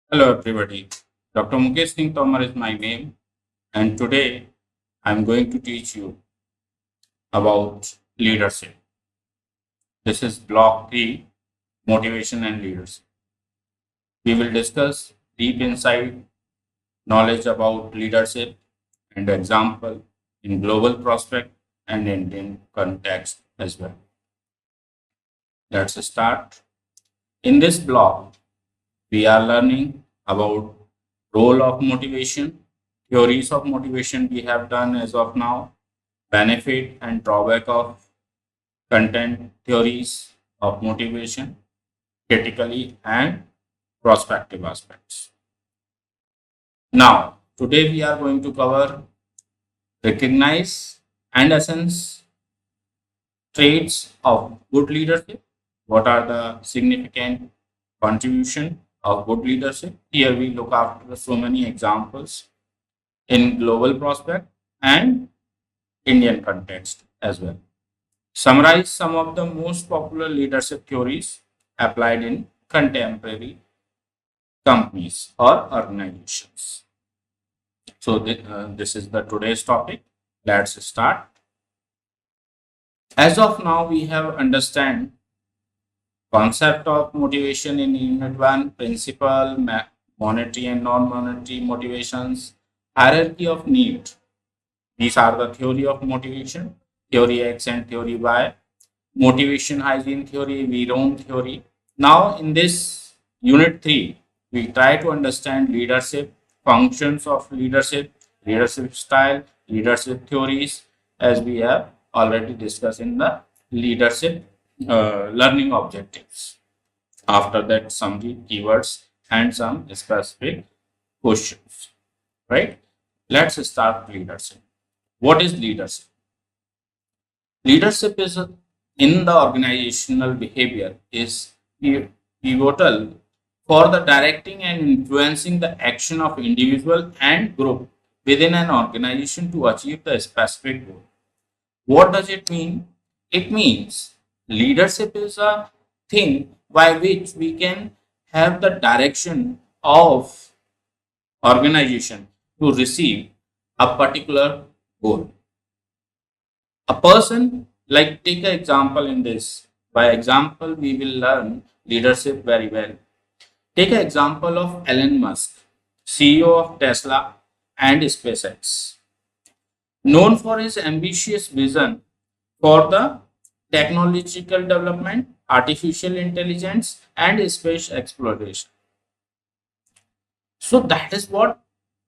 Hello everybody. Dr. Mukesh Singh Tomar is my name, and today I'm going to teach you about leadership. This is block 3, motivation and leadership. We will discuss deep insight, knowledge about leadership and example in global prospect and Indian context as well. Let's start. In this block, we are learning about role of motivation, theories of motivation we have done as of now, benefit and drawback of content theories of motivation, critically and prospective aspects. Now, today we are going to cover recognize and essence traits of good leadership. What are the significant contribution of good leadership? Here we look after so many examples in global prospect and Indian context as well. Summarize some of the most popular leadership theories applied in contemporary companies or organizations. So this is the today's topic. Let's start. As of now, we have understand concept of motivation in Unit 1, principle, monetary and non-monetary motivations, hierarchy of need. These are the theory of motivation, theory X and theory Y, motivation hygiene theory, Veron theory. Now, in this unit 3, we try to understand leadership, functions of leadership, leadership style, leadership theories, as we have already discussed in the leadership learning objectives. After that, some keywords and some specific questions, right? Let's start leadership. What is leadership? Leadership is in the organizational behavior is pivotal for the directing and influencing the action of individual and group within an organization to achieve the specific goal. What does it mean? It means leadership is a thing by which we can have the direction of organization to receive a particular goal. A person, like take an example in this. By example, we will learn leadership very well. Take an example of Elon Musk, CEO of Tesla and SpaceX, known for his ambitious vision for the technological development, artificial intelligence, and space exploration. So that is what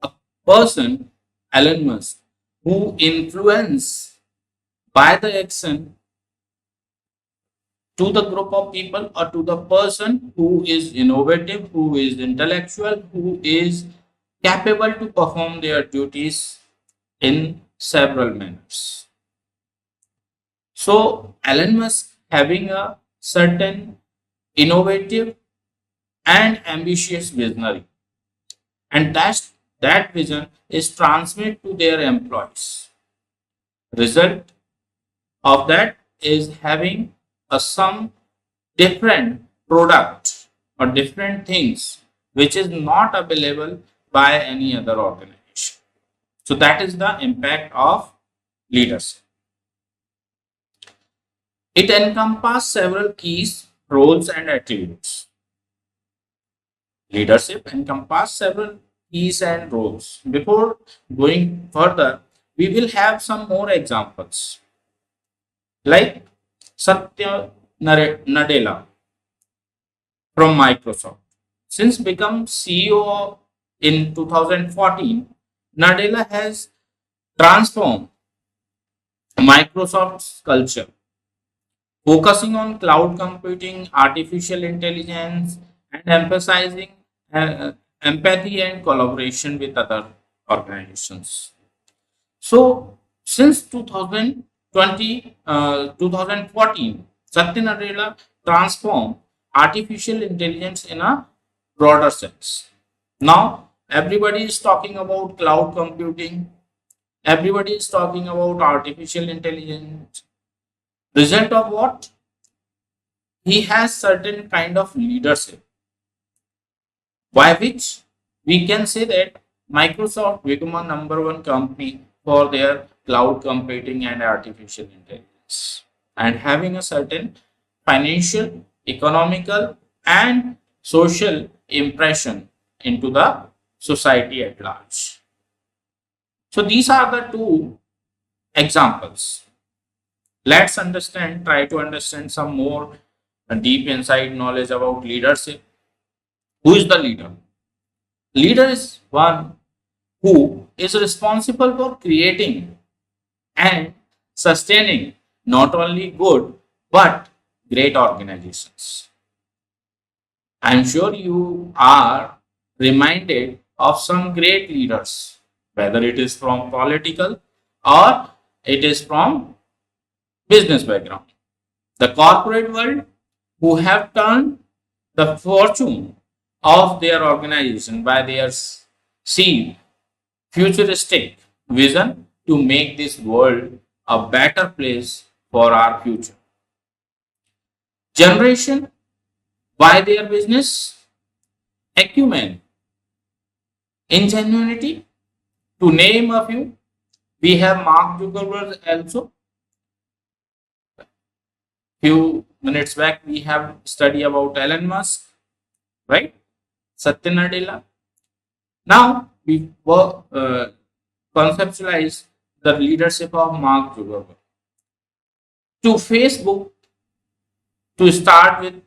a person, Elon Musk, who influence by the action to the group of people or to the person who is innovative, who is intellectual, who is capable to perform their duties in several manners. So, Elon Musk having a certain innovative and ambitious visionary, and that vision is transmitted to their employees. Result of that is having a some different product or different things which is not available by any other organization. So that is the impact of leadership. It encompasses several keys, roles, and attributes. Leadership encompasses several keys and roles. Before going further, we will have some more examples. Like Satya Nadella from Microsoft. Since become CEO in 2014, Nadella has transformed Microsoft's culture, focusing on cloud computing, artificial intelligence, and emphasizing empathy and collaboration with other organizations. So, since 2020, 2014, Satya Nadella transformed artificial intelligence in a broader sense. Now, everybody is talking about cloud computing, everybody is talking about artificial intelligence. Result of what? He has certain kind of leadership by which we can say that Microsoft become a number one company for their cloud computing and artificial intelligence, and having a certain financial, economical, and social impression into the society at large. So these are the two examples. Let's try to understand some more deep inside knowledge about leadership. Who is the leader? Leader is one who is responsible for creating and sustaining not only good but great organizations. I'm sure you are reminded of some great leaders, whether it is from political or it is from business background. The corporate world who have turned the fortune of their organization by their see futuristic vision to make this world a better place for our future. Generation by their business acumen, ingenuity, to name a few. We have Mark Zuckerberg also. Few minutes back, we have study about Elon Musk, right? Satya Nadella. Now we conceptualize the leadership of Mark Zuckerberg. To Facebook, to start with,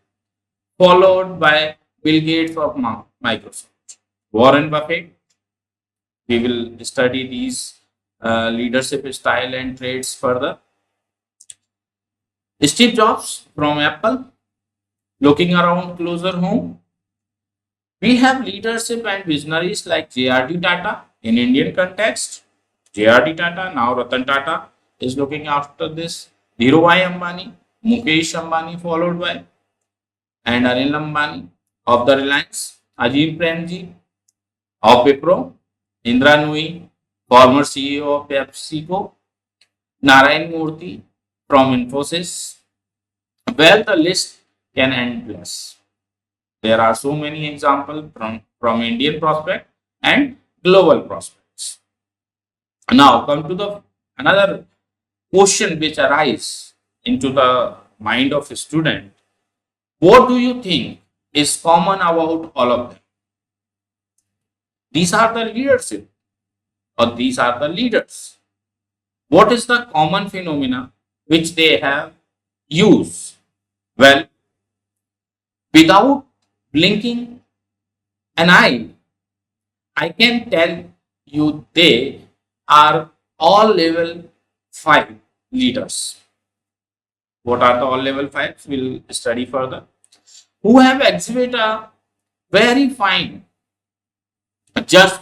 followed by Bill Gates of Microsoft, Warren Buffett. We will study these leadership style and traits further. Steve Jobs from Apple, looking around closer home. We have leadership and visionaries like JRD Tata in Indian context. JRD Tata, now Ratan Tata, is looking after this. Dhirubhai Ambani, Mukesh Ambani followed by, and Anil Ambani of the Reliance, Ajit Premji of Wipro, Indra Nui, former CEO of PepsiCo, Narayan Murthy from Infosys. Well, the list can endless. There are so many examples from Indian prospect and global prospects. Now come to the another question which arise into the mind of a student. What do you think is common about all of them? These are the leadership, or these are the leaders. What is the common phenomena which they have used? Well, without blinking an eye, I can tell you they are all level 5 leaders. What are the all level 5s? We'll study further. Who have exhibited a very fine just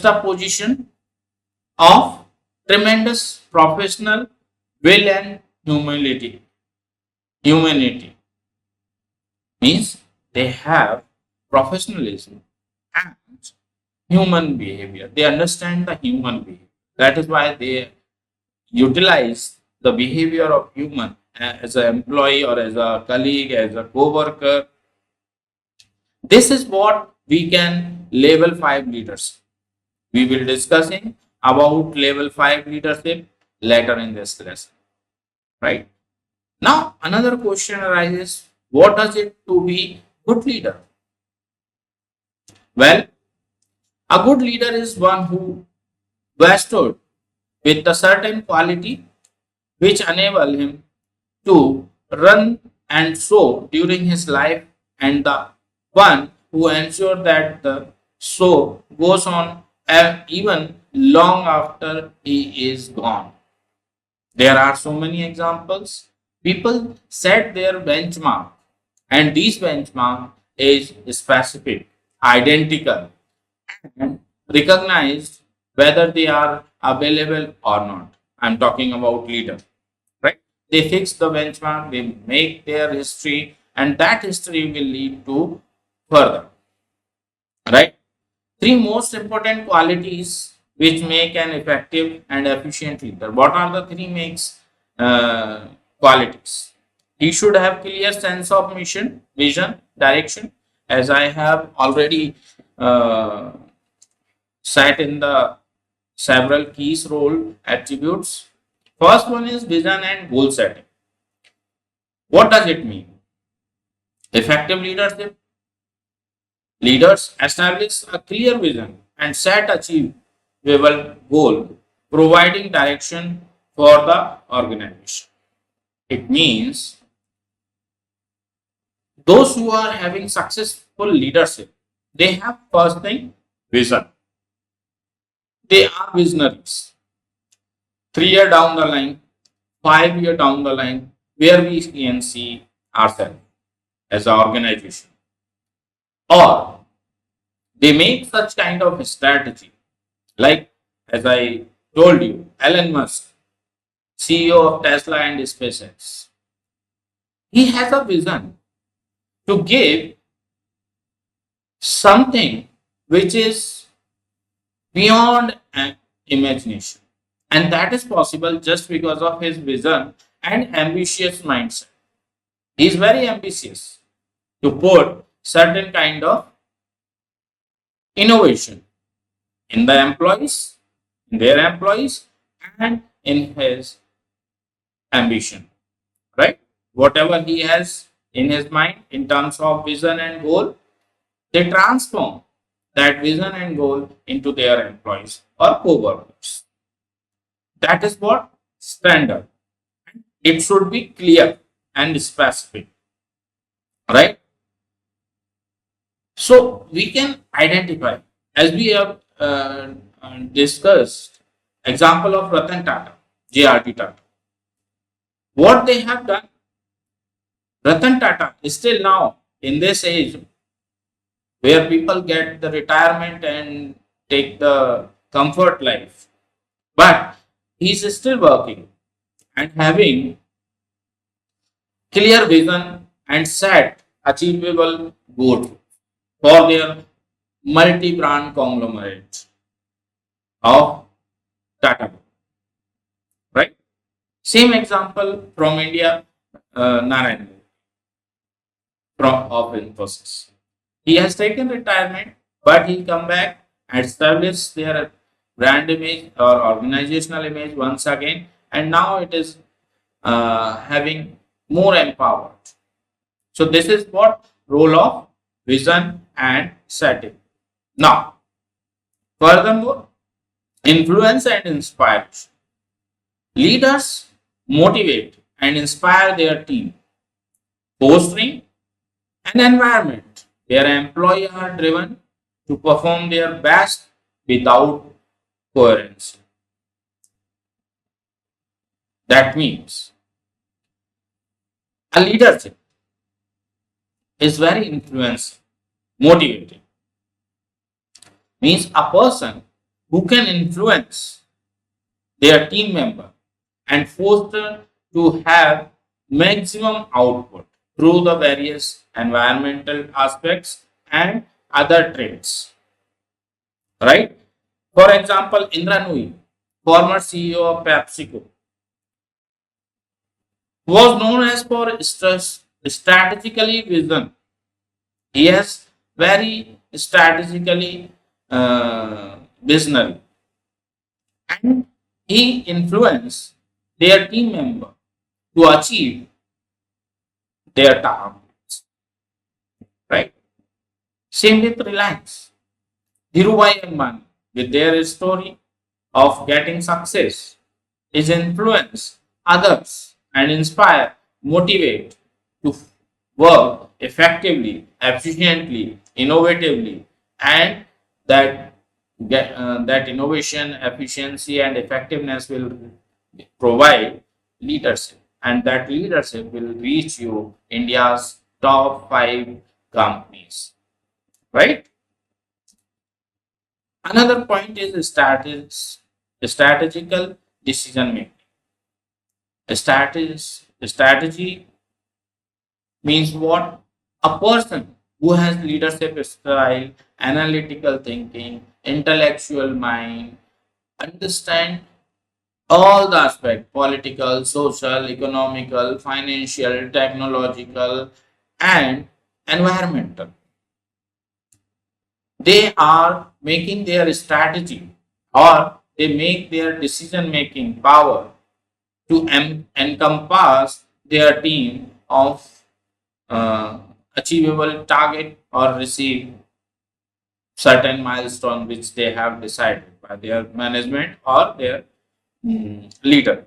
a position of tremendous professional will and humanity means they have professionalism and human behavior. They understand the human behavior. That is why they utilize the behavior of human as an employee or as a colleague, as a co-worker. This is what we can level 5 leaders. We will discussing about level 5 leadership later in this lesson. Right? Now another question arises, what does it to be good leader? Well, a good leader is one who bestowed with a certain quality which enable him to run and show during his life, and the one who ensure that the show goes on even long after he is gone. There are so many examples. People set their benchmark, and this benchmark is specific, identical, and recognized whether they are available or not. I'm talking about leader, right? They fix the benchmark, they make their history, and that history will lead to further, right? 3 most important qualities which make an effective and efficient leader. What are the 3 makes qualities? He should have clear sense of mission, vision, direction, as I have already uh, sat in the several keys role attributes. First one is vision and goal setting. What does it mean? Effective leadership. Leaders establish a clear vision and set achievable goal, providing direction for the organization. It means those who are having successful leadership, they have first thing vision. They are visionaries. 3 year down the line, 5 year down the line, where we can see ourselves as an organization. Or they make such kind of strategy, like as I told you, Elon Musk, CEO of Tesla and SpaceX. He has a vision to give something which is beyond imagination. And that is possible just because of his vision and ambitious mindset. He is very ambitious to put certain kind of innovation in the employees, in their employees, and in his ambition, right? Whatever he has in his mind in terms of vision and goal, they transform that vision and goal into their employees or co-workers. That is what standard. It should be clear and specific, right? So we can identify, as we have discussed, example of Ratan Tata, JRT Tata. What they have done, Ratan Tata is still now in this age where people get the retirement and take the comfort life, but he's still working and having clear vision and set achievable goals for their multi-brand conglomerate of Tata, right? Same example from India, Narayan from of Infosys. He has taken retirement, but he come back and establish their brand image or organizational image once again, and now it is having more empowered. So this is what role of vision and setting. Now, furthermore, influence and inspiration. Leaders motivate and inspire their team, fostering an environment where employees are driven to perform their best without coherence. That means a leadership is very influencing, motivating. Means a person who can influence their team member and foster to have maximum output through the various environmental aspects and other traits, right? For example, Indra Nooyi, former CEO of PepsiCo, was known as for strategically vision. He has very strategically visionary, and he influenced their team member to achieve their targets, right? Same with Reliance. Dhirubhai Ambani, with their story of getting success, is influence others and inspire, motivate to work effectively, efficiently, innovatively, and that that innovation, efficiency, and effectiveness will provide leadership, and that leadership will reach you India's top 5 companies, right? Another point is strategical decision making. Strategy means what? A person who has leadership style, analytical thinking, intellectual mind, understand all the aspects political, social, economical, financial, technological, and environmental. they are making their strategy or they make their decision making power to encompass their team of uh, achievable target or receive certain milestone which they have decided by their management or their leader.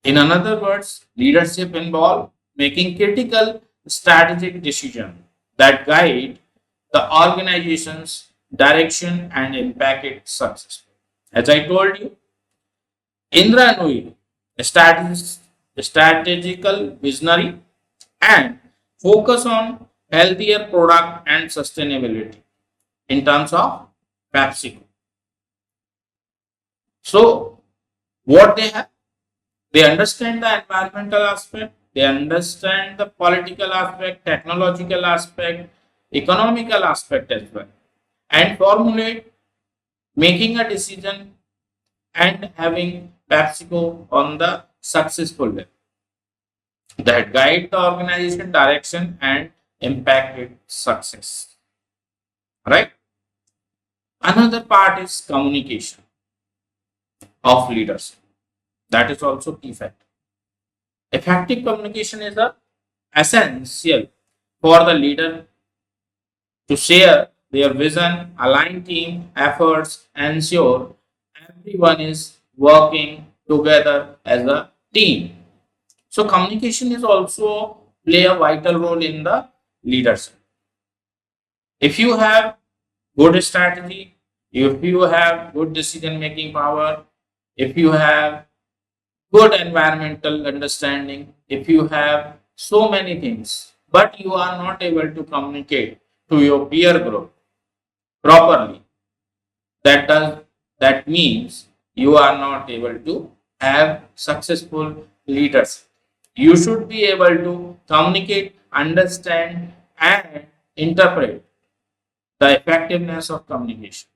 In other words, leadership involves making critical strategic decisions that guide the organization's direction and impact its success. As I told you, Indra Nui, a strategical visionary and focus on healthier product and sustainability in terms of PepsiCo. So, what they have? They understand the environmental aspect, they understand the political aspect, technological aspect, economical aspect as well, and formulate making a decision and having PepsiCo on the successful level that guide the organization direction and impact its success. Right? Another part is communication of leadership. That is also key factor. Effective communication is essential for the leader to share their vision, align team efforts, ensure everyone is working together as a team. So communication is also play a vital role in the leadership. If you have good strategy, if you have good decision making power, if you have good environmental understanding, if you have so many things, but you are not able to communicate to your peer group properly, that means you are not able to have successful leaders. You should be able to communicate, understand, and interpret the effectiveness of communication,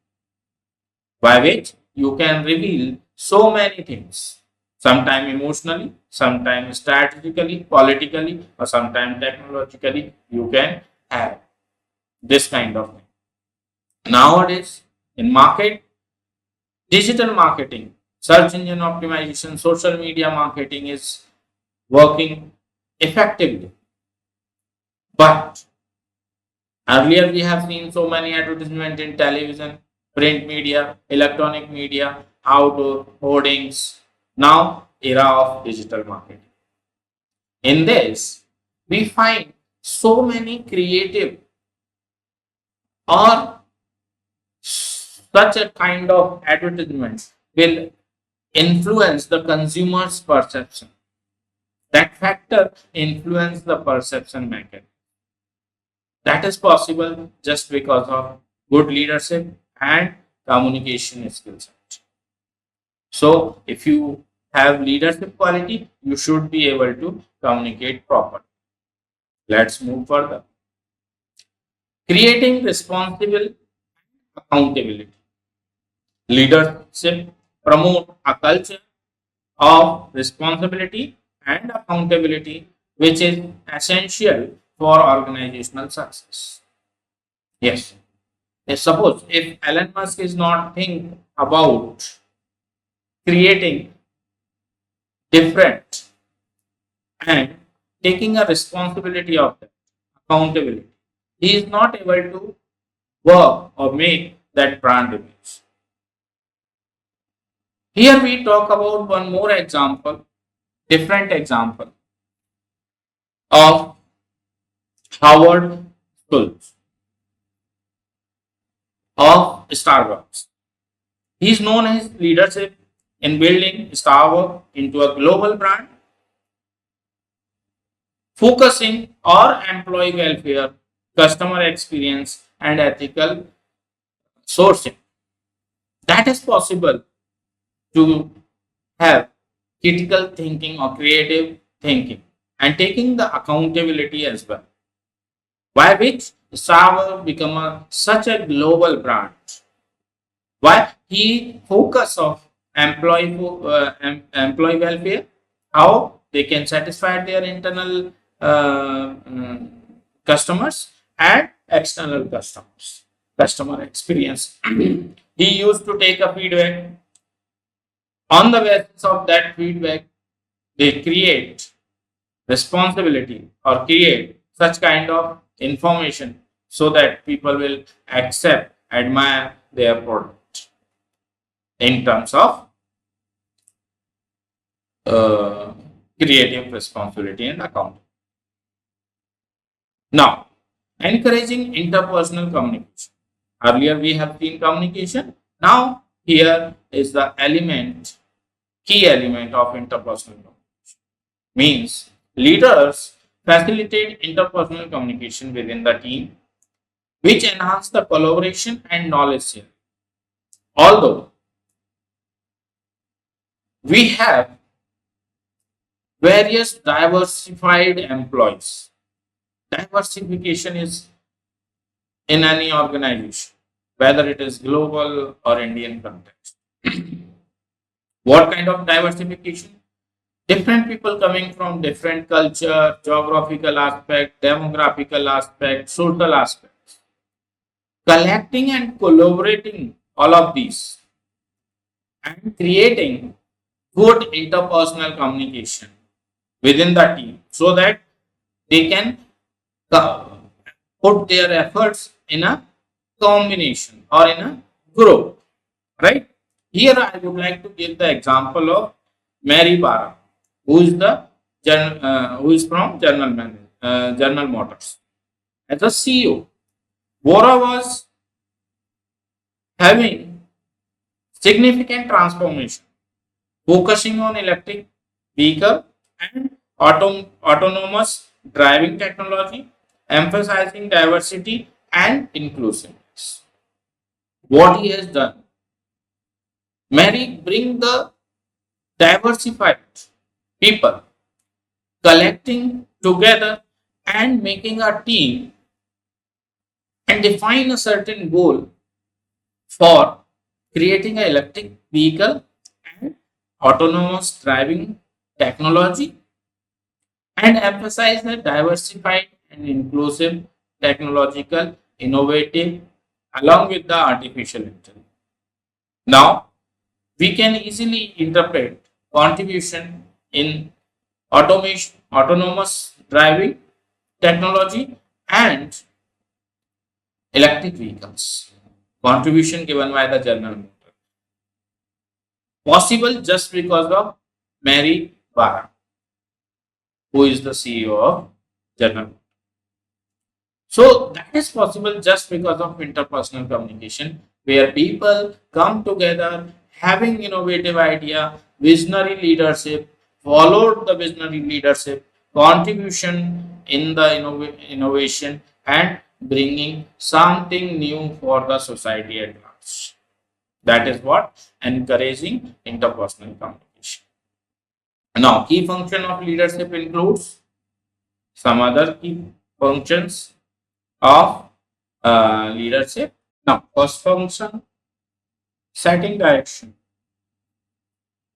by which you can reveal so many things, sometimes emotionally, sometimes strategically, politically, or sometimes technologically. You can have this kind of thing. Nowadays, in market, digital marketing, search engine optimization, social media marketing is working effectively. But earlier we have seen so many advertisements in television, print media, electronic media, outdoor hoardings. Now, era of digital marketing. In this, we find so many creative or such a kind of advertisements will influence the consumer's perception. That factor influence the perception maker. That is possible just because of good leadership and communication skills. So, if you have leadership quality, you should be able to communicate properly. Let's move further. Creating responsible accountability. Leadership promote a culture of responsibility and accountability, which is essential for organizational success. Yes. Suppose if Elon Musk is not think about creating different and taking a responsibility of that accountability, he is not able to work or make that brand image. Here we talk about one more example, different example of Howard Schultz of Starbucks. He is known as leadership in building Starbucks into a global brand, focusing on employee welfare, customer experience, and ethical sourcing. That is possible to have critical thinking or creative thinking and taking the accountability as well, by which Starbucks become such a global brand. Why he focus of employee welfare, how they can satisfy their internal customers and external customers, customer experience. He used to take a feedback. On the basis of that feedback, they create responsibility or create such kind of information so that people will accept, admire their product in terms of uh, creative responsibility and account. Now, encouraging interpersonal communication. Earlier we have seen communication. Now here is the element, key element of interpersonal communication. Means leaders facilitate interpersonal communication within the team, which enhance the collaboration and knowledge sharing. Although we have various diversified employees, diversification is in any organization, whether it is global or Indian context. What kind of diversification? Different people coming from different culture, geographical aspect, demographical aspect, social aspects. Collecting and collaborating all of these and creating good interpersonal communication within the team so that they can put their efforts in a combination or in a group, right? Here I would like to give the example of Mary Barra, who is who is from General Motors. As a CEO, Bora was having significant transformation, focusing on electric vehicle and autonomous driving technology, emphasizing diversity and inclusiveness. What he has done, Mary bring the diversified people collecting together and making a team and define a certain goal for creating an electric vehicle and autonomous driving technology and emphasize the diversified and inclusive technological innovative along with the artificial intelligence. Now we can easily interpret contribution in automation, autonomous driving technology and electric vehicles. Contribution given by the General Motors. Possible just because of Mary Barra, who is the CEO of General Motors. So that is possible just because of interpersonal communication, where people come together having innovative idea, visionary leadership, followed the visionary leadership, contribution in the innovation, and bringing something new for the society at large. That is what encouraging interpersonal communication. Now, key function of leadership includes some other key functions of leadership. Now, first function, setting direction.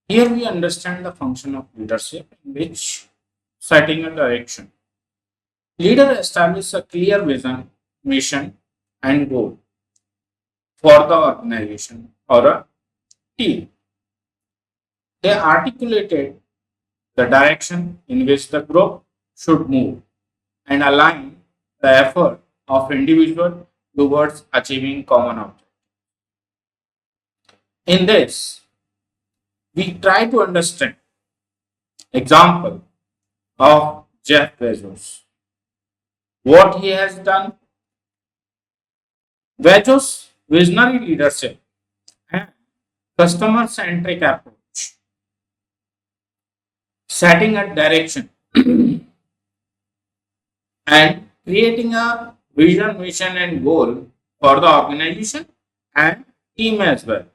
Here we understand the function of leadership in which setting a direction. Leader establishes a clear vision, mission, and goal for the organization or a team. They articulated the direction in which the group should move and align the effort of individual towards achieving common objectives. In this, we try to understand example of Jeff Bezos. What he has done, Bezos' visionary leadership and customer-centric approach, setting a direction and creating a vision, mission, and goal for the organization and team as well.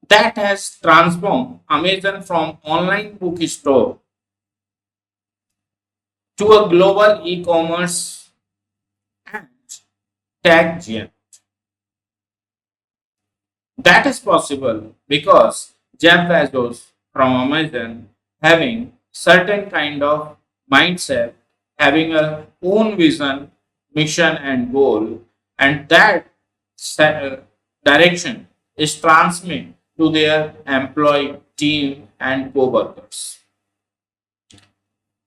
That has transformed Amazon from online bookstore to a global e-commerce and tech giant. That is possible because Jeff Bezos from Amazon having certain kind of mindset having a own vision, mission and goal, and that direction is transmitted to their employee, team and co-workers.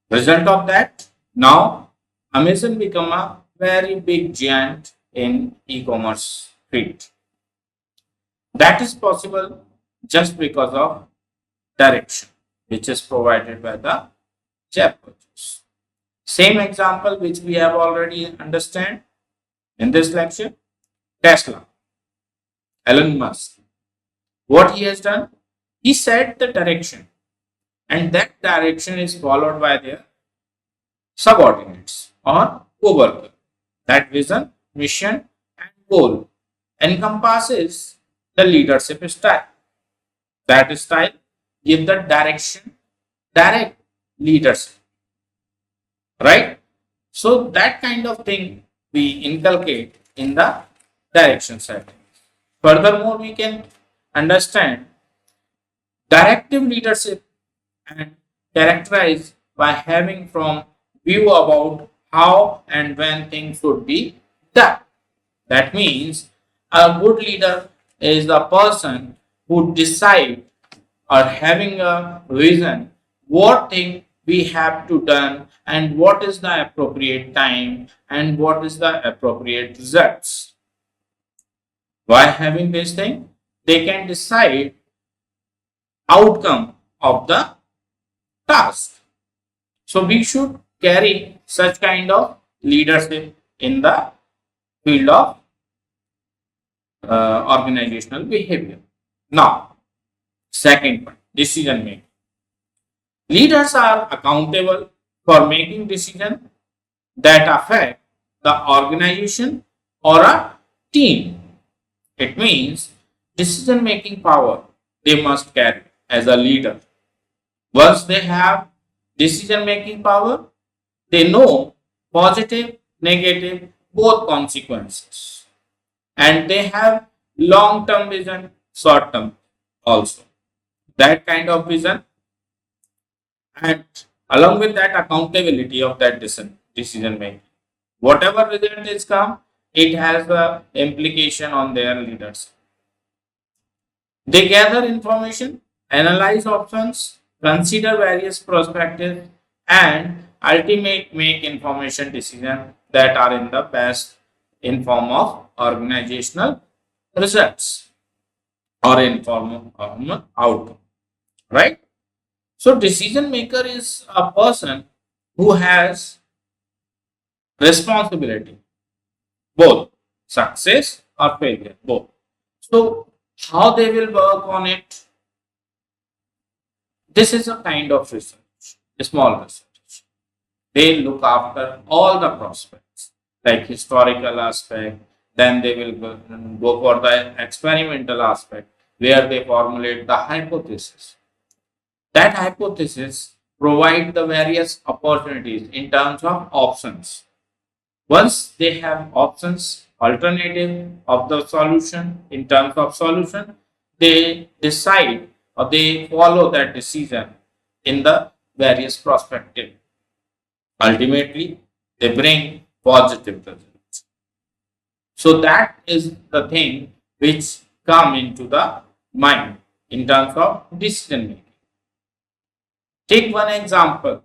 Result of that, now Amazon become a very big giant in e-commerce field. That is possible just because of direction, which is provided by the Jeff Bezos. Same example which we have already understand in this lecture, Tesla, Elon Musk. What he has done, he set the direction, and that direction is followed by their subordinates or co-worker. That vision, mission, and goal encompasses the leadership style. That style give the direction, direct leadership, right? So that kind of thing we inculcate in the direction setting. Furthermore, we can understand directive leadership and characterized by having from view about how and when things should be done. That means a good leader is the person who decide or having a vision what thing we have to done and what is the appropriate time and what is the appropriate results. By having this thing, they can decide outcome of the task. So we should carry such kind of leadership in the field of organizational behavior. Now, second point, decision making. Leaders are accountable for making decisions that affect the organization or a team. It means decision making power they must carry as a leader. Once they have decision making power, they know positive, negative, both consequences. And they have long term vision, short term also. That kind of vision, and along with that, accountability of that decision making. Whatever result is come, it has the implication on their leaders. They gather information, analyze options, consider various perspectives, and ultimate make information decisions that are in the best in form of organizational results or in form of outcome, right? So decision maker is a person who has responsibility, both success or failure, both. So how they will work on it? This is a kind of research, a small research. They look after all the prospects, like historical aspect, then they will go for the experimental aspect, where they formulate the hypothesis. That hypothesis provide the various opportunities in terms of options. Once they have options, alternative of the solution in terms of solution, they decide or they follow that decision in the various perspective. Ultimately, they bring positive results. So that is the thing which come into the mind in terms of decision making. Take one example.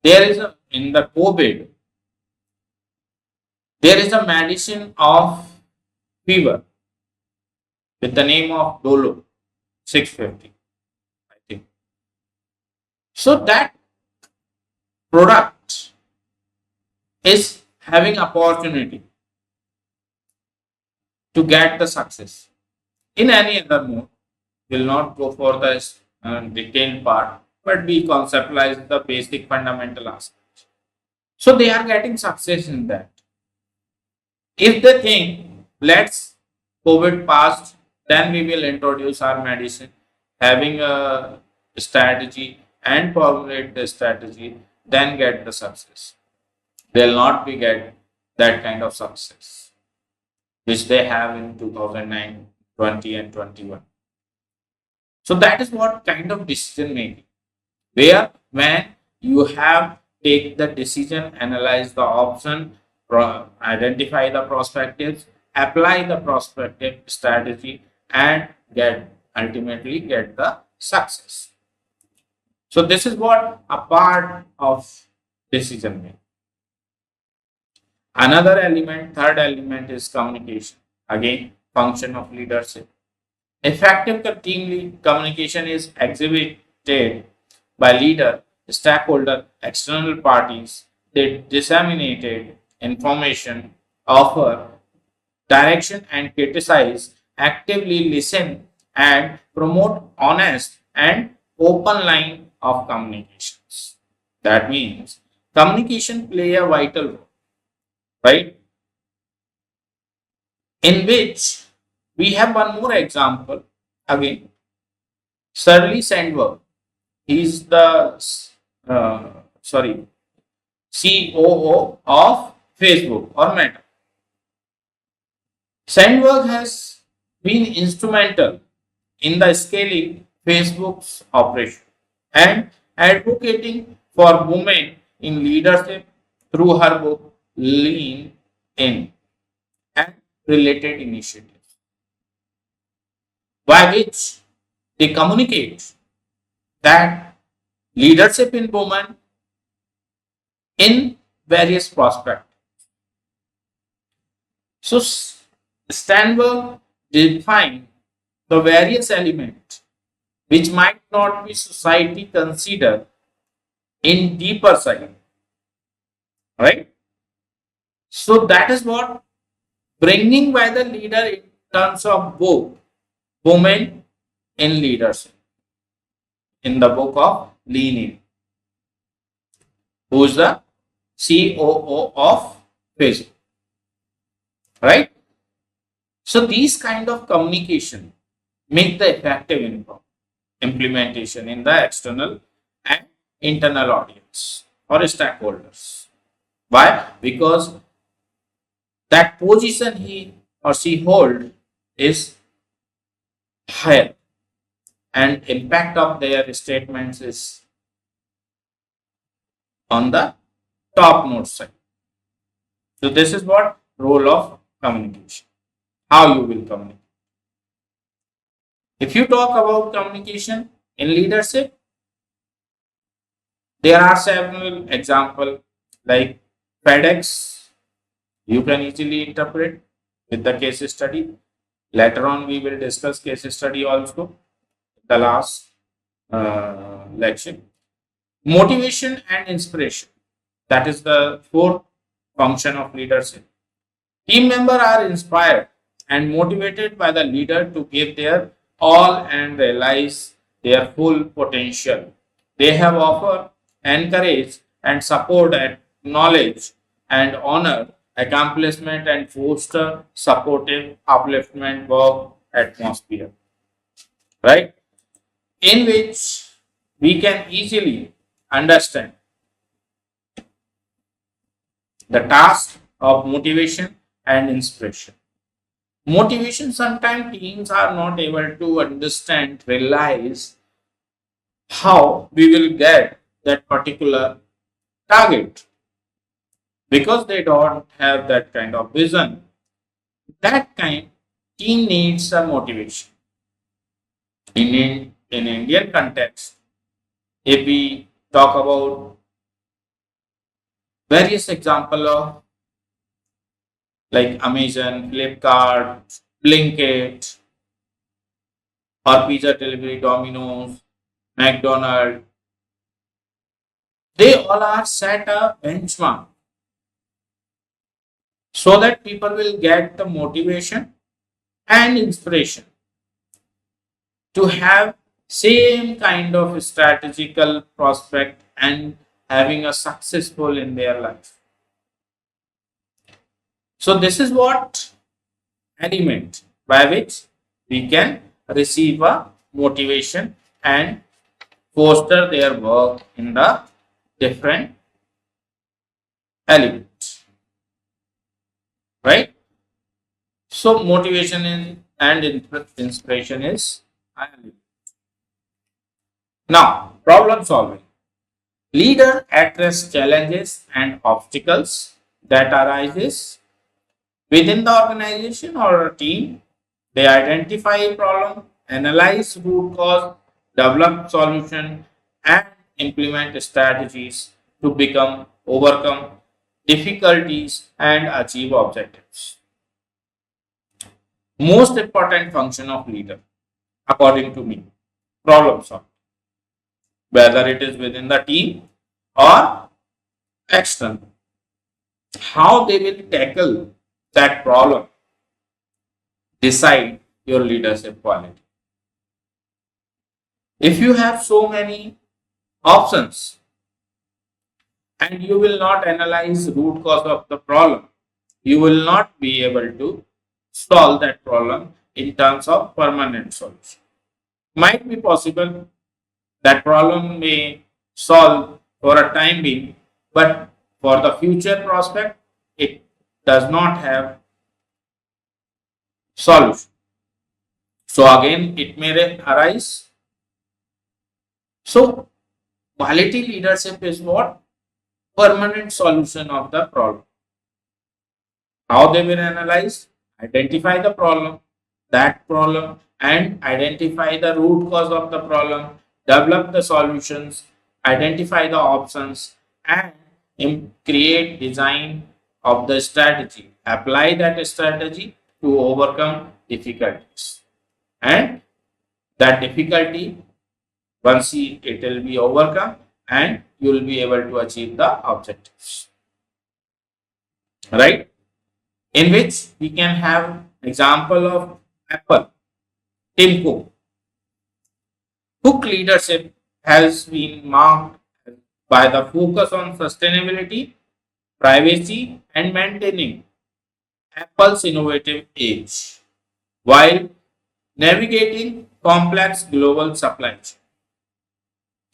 There is a in the COVID, there is a medicine of fever with the name of Dolo 650, I think. So that product is having opportunity to get the success. In any other mode, will not go for the detailed part, but we conceptualize the basic fundamental aspects. So they are getting success in that. If they think, let's COVID passed, then we will introduce our medicine, having a strategy and formulate the strategy, then get the success. They'll not be get that kind of success, which they have in 2009, 20 and 21. So that is what kind of decision making, where when you have take the decision, analyze the option, identify the perspectives, apply the prospective strategy, and ultimately get the success. So this is what a part of decision making. Another element, third element, is communication. Again, function of leadership. Effective communication is exhibited by leader, stakeholder, external parties. They disseminated information, offer direction, and criticize, actively listen, and promote honest and open line of communications. That means communication play a vital role, right? In which we have one more example. Again, Shirley Sandberg. He is the COO of Facebook or Meta. Sandberg has been instrumental in the scaling Facebook's operation and advocating for women in leadership through her book Lean In and related initiatives, by which they communicate that leadership in women in various prospects. So Stanberg defined the various elements which might not be society considered in deeper side, right? So that is what bringing by the leader in terms of both women in leadership in the book of Lean In, who is the COO of Facebook, right? So these kind of communication make the effective implementation in the external and internal audience or stakeholders. Why? Because that position he or she hold is higher and impact of their statements is on the top note side. So this is what role of communication. How you will communicate. If you talk about communication in leadership, there are several examples like FedEx. You can easily interpret with the case study. Later on, we will discuss case study also. The last lecture. Motivation and inspiration. That is the fourth function of leadership. Team members are inspired and motivated by the leader to give their all and realize their full potential. They have offered, encourage, and support, acknowledge, and honor accomplishment and foster supportive upliftment work atmosphere, right? In which we can easily understand the task of motivation and inspiration. Motivation, sometimes teams are not able to understand, realize how we will get that particular target because they don't have that kind of vision. That kind team needs a motivation. In Indian context, if we talk about various example of like Amazon, Flipkart, Blinkit, or pizza delivery, Domino's, McDonald's, they all are set a benchmark so that people will get the motivation and inspiration to have same kind of strategical prospect and having a successful in their life. So this is what element by which we can receive a motivation and foster their work in the different elements, right? So motivation and inspiration is an element. Now problem solving. Leader address challenges and obstacles that arises within the organization or a team. They identify a problem, analyze root cause, develop solution, and implement strategies to become overcome difficulties and achieve objectives. Most important function of leader, according to me, problem solving, whether it is within the team or external. How they will tackle that problem decide your leadership quality. If you have so many options and you will not analyze root cause of the problem, you will not be able to solve that problem in terms of permanent solution. Might be possible that problem may solve for a time being, but for the future prospect, it does not have solution. So again, it may arise. So quality leadership is what? Permanent solution of the problem. How they will analyze? Identify the problem, that problem, and identify the root cause of the problem, develop the solutions, identify the options, and create design of the strategy. Apply that strategy to overcome difficulties. And that difficulty, once it will be overcome, and you will be able to achieve the objectives. Right? In which we can have example of Apple, Tim Cook. Cook leadership has been marked by the focus on sustainability, privacy, and maintaining Apple's innovative edge while navigating complex global supply chain.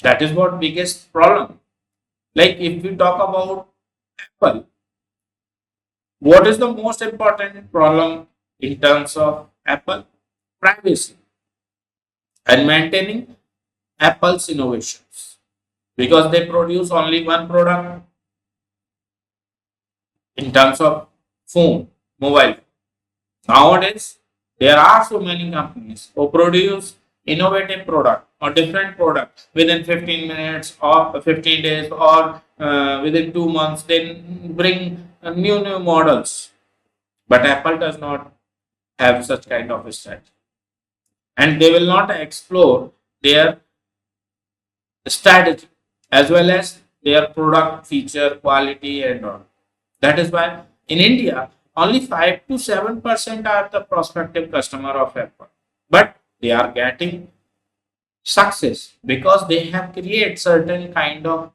That is what biggest problem. Like if we talk about Apple, what is the most important problem in terms of Apple? Privacy and maintaining Apple's innovations because they produce only one product in terms of phone, mobile. Nowadays, there are so many companies who produce innovative product or different product within 15 minutes or 15 days or within 2 months. They bring new models, but Apple does not have such kind of a strategy, and they will not explore their strategy as well as their product feature quality and all. That is why in India only 5 to 7% are the prospective customer of Apple, but they are getting success because they have created certain kind of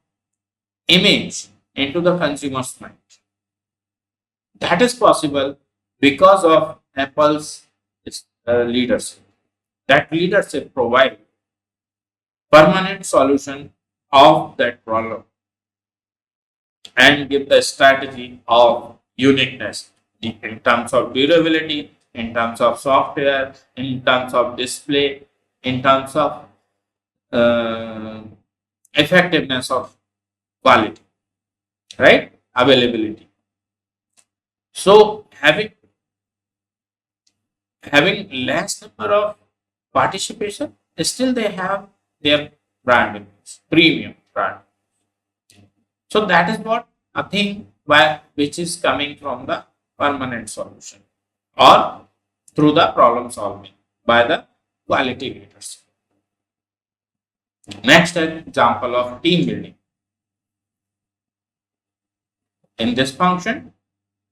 image into the consumer's mind. That is possible because of Apple's leadership. That leadership provide permanent solution of that problem and give the strategy of uniqueness in terms of durability, in terms of software, in terms of display, in terms of uh, effectiveness of quality, right? Availability. So having less number of participation, still they have their brand image, premium brand. So that is what a thing which is coming from the permanent solution or through the problem solving by the quality leaders. Next example of team building. In this function,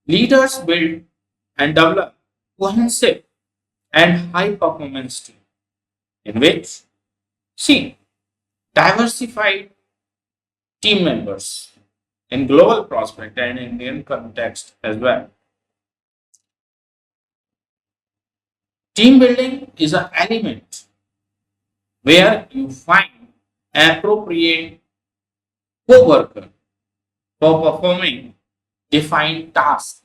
leaders build and develop cohesive and high performance team in which see diversified team members in global prospect and Indian context as well. Team building is an element where you find appropriate co-worker for performing defined tasks,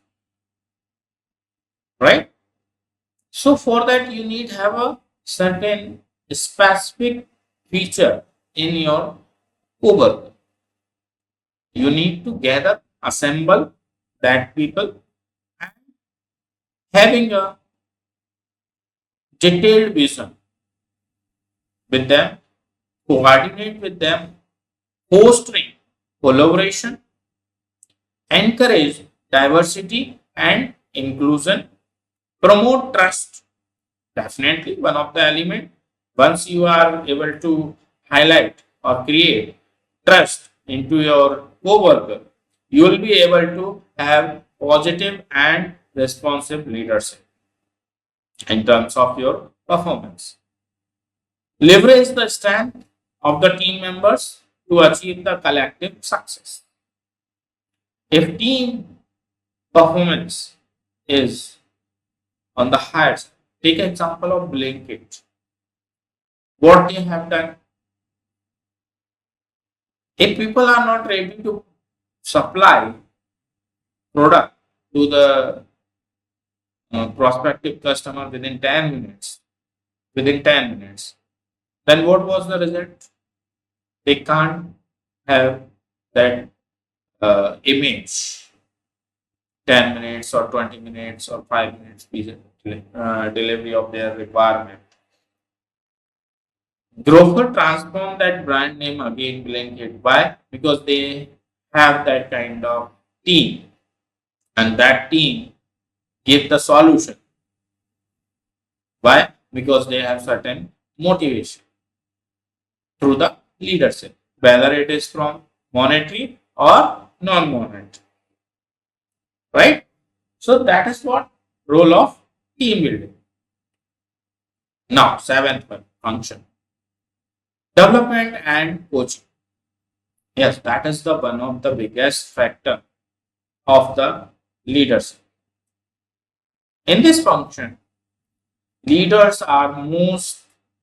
right? So for that you need have a certain specific feature in your co-worker. You need to gather, assemble that people, and having a detailed vision with them, coordinate with them, fostering collaboration, encourage diversity and inclusion, promote trust. Definitely one of the element. Once you are able to highlight or create trust into your co-worker, you will be able to have positive and responsive leadership in terms of your performance. Leverage the strength of the team members to achieve the collective success. If team performance is on the higher side, take example of Blinkit. What they have done, if people are not ready to supply product to the prospective customer within 10 minutes, then what was the result? They can't have that image 10 minutes or 20 minutes or 5 minutes delivery of their requirement. Grover transformed that brand name again, Blinkit. Why? Because they have that kind of team, and that team give the solution. Why? Because they have certain motivation through the leadership, whether it is from monetary or non-monetary, right? So that is what role of team building. Now, seventh one, function, development and coaching. Yes, that is the one of the biggest factor of the leadership. In this function, leaders are most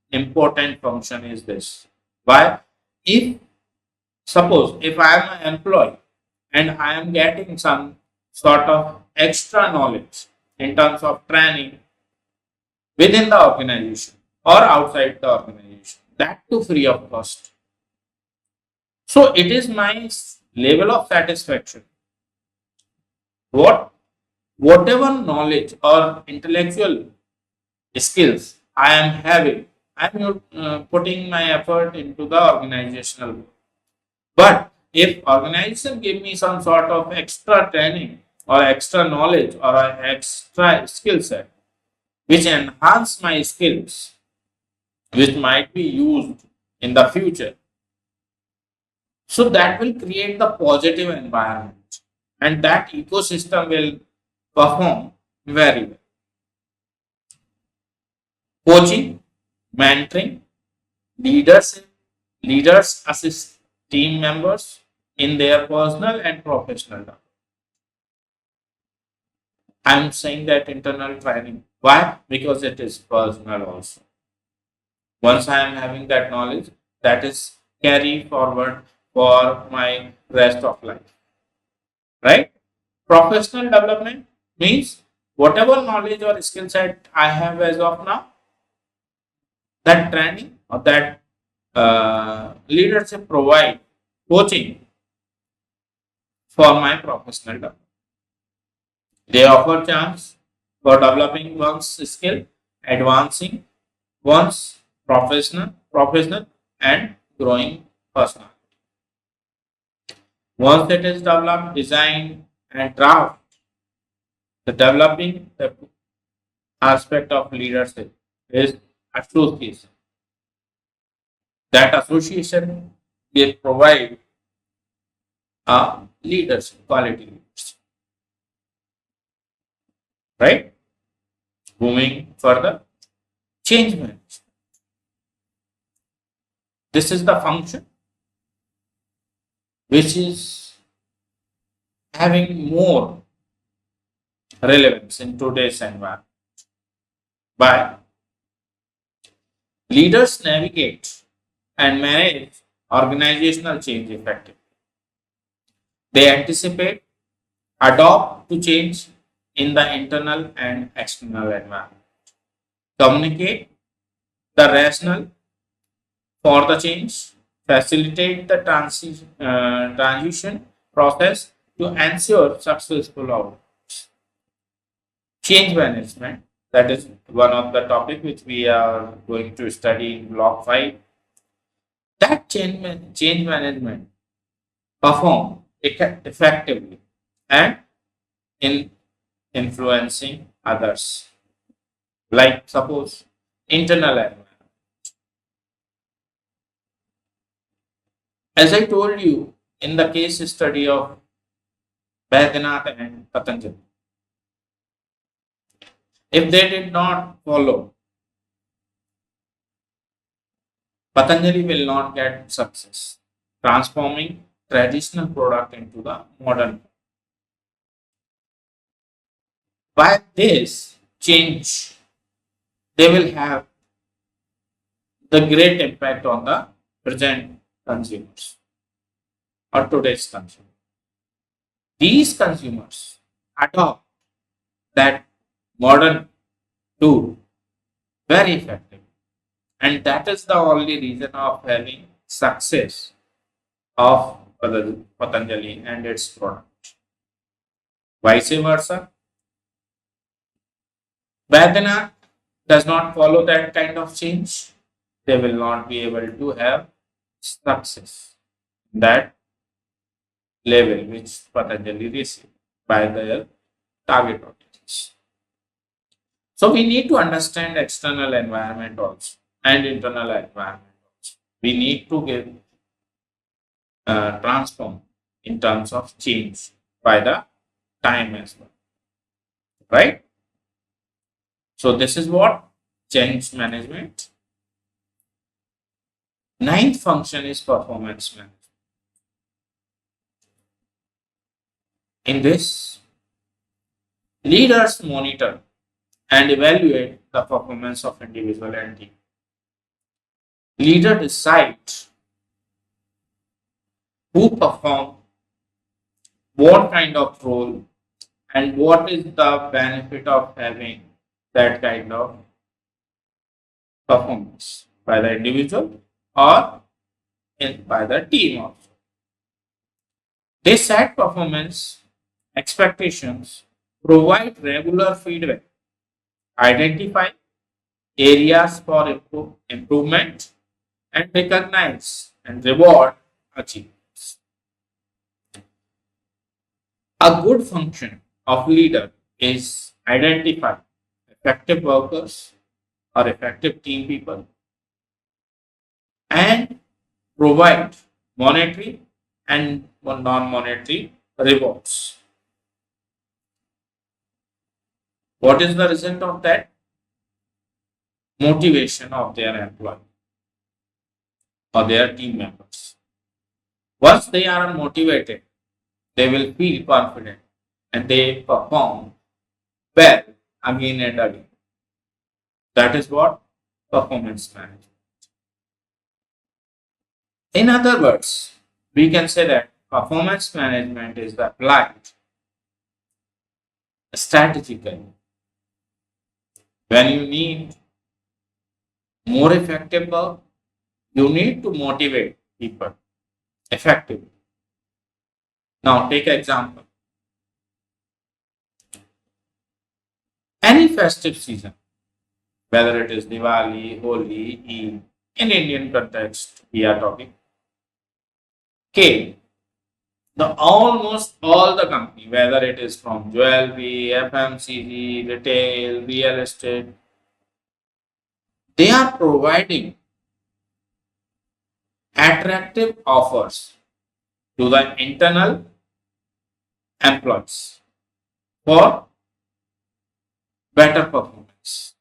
important function is this. Why? If suppose if I am an employee and I am getting some sort of extra knowledge in terms of training within the organization or outside the organization, that too free of cost. So it is my level of satisfaction. Whatever knowledge or intellectual skills I am having, I am putting my effort into the organizational work. But if organization give me some sort of extra training or extra knowledge or an extra skill set which enhance my skills, which might be used in the future, so that will create the positive environment and that ecosystem will perform very well. Coaching, mentoring, leadership, leaders assist team members in their personal and professional development. I'm saying that internal training. Why? Because it is personal also. Once I am having that knowledge, that is carry forward for my rest of life. Right? Professional development means whatever knowledge or skill set I have as of now, that training or that leadership provide coaching for my professional development. They offer chance for developing one's skill, advancing one's professional and growing personal. Once it is developed, design and draft, the developing the aspect of leadership is association. That association will provide a leadership, quality leadership, right? Moving further, change management. This is the function which is having more relevance in today's environment. By leaders navigate and manage organizational change effectively. They anticipate, adopt to change in the internal and external environment, communicate the rationale for the change, facilitate the transition process to ensure successful outcomes. Change management, that is one of the topic which we are going to study in block 5. That change management perform effectively and in influencing others. Like suppose internal environment. As I told you in the case study of Baidyanath and Patanjali, if they did not follow, Patanjali will not get success, transforming traditional product into the modern. By this change, they will have the great impact on the present consumers or today's consumers. These consumers adopt that modern tool very effectively. And that is the only reason of having success of Patanjali and its product. Vice versa, Baidyanath does not follow that kind of change. They will not be able to have success that level which Patanjali received by their target audience. So we need to understand external environment also and internal environment also. We need to give transform in terms of change by the time as well, right? So this is what change management. Ninth function is performance management. In this, leaders monitor and evaluate the performance of individual and team. Leader decides who perform, what kind of role, and what is the benefit of having that kind of performance by the individual or by the team also. They set performance expectations, provide regular feedback, identify areas for improvement, and recognize and reward achievements. A good function of leader is identify effective workers or effective team people and provide monetary and non-monetary rewards. What is the result of that? Motivation of their employee or their team members. Once they are motivated, they will feel confident and they perform well again and again. That is what performance management. In other words, we can say that performance management is applied strategically when you need more effective work, you need to motivate people effectively. Now take an example. Any festive season, whether it is Diwali, Holi, Eid, in Indian context we are talking, okay, almost all the company, whether it is from jewelry, FMCG, retail, real estate, they are providing attractive offers to the internal employees for better performance.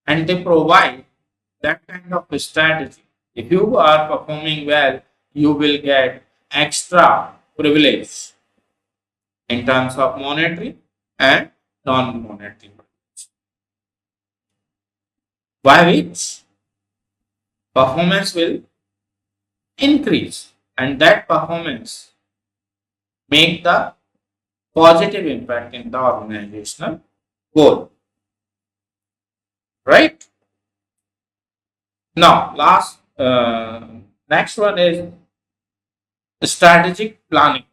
And they provide that kind of strategy. If you are performing well, you will get extra privilege in terms of monetary and non-monetary, by which performance will increase and that performance make the positive impact in the organizational goal, right? Now next one is Strategic planning.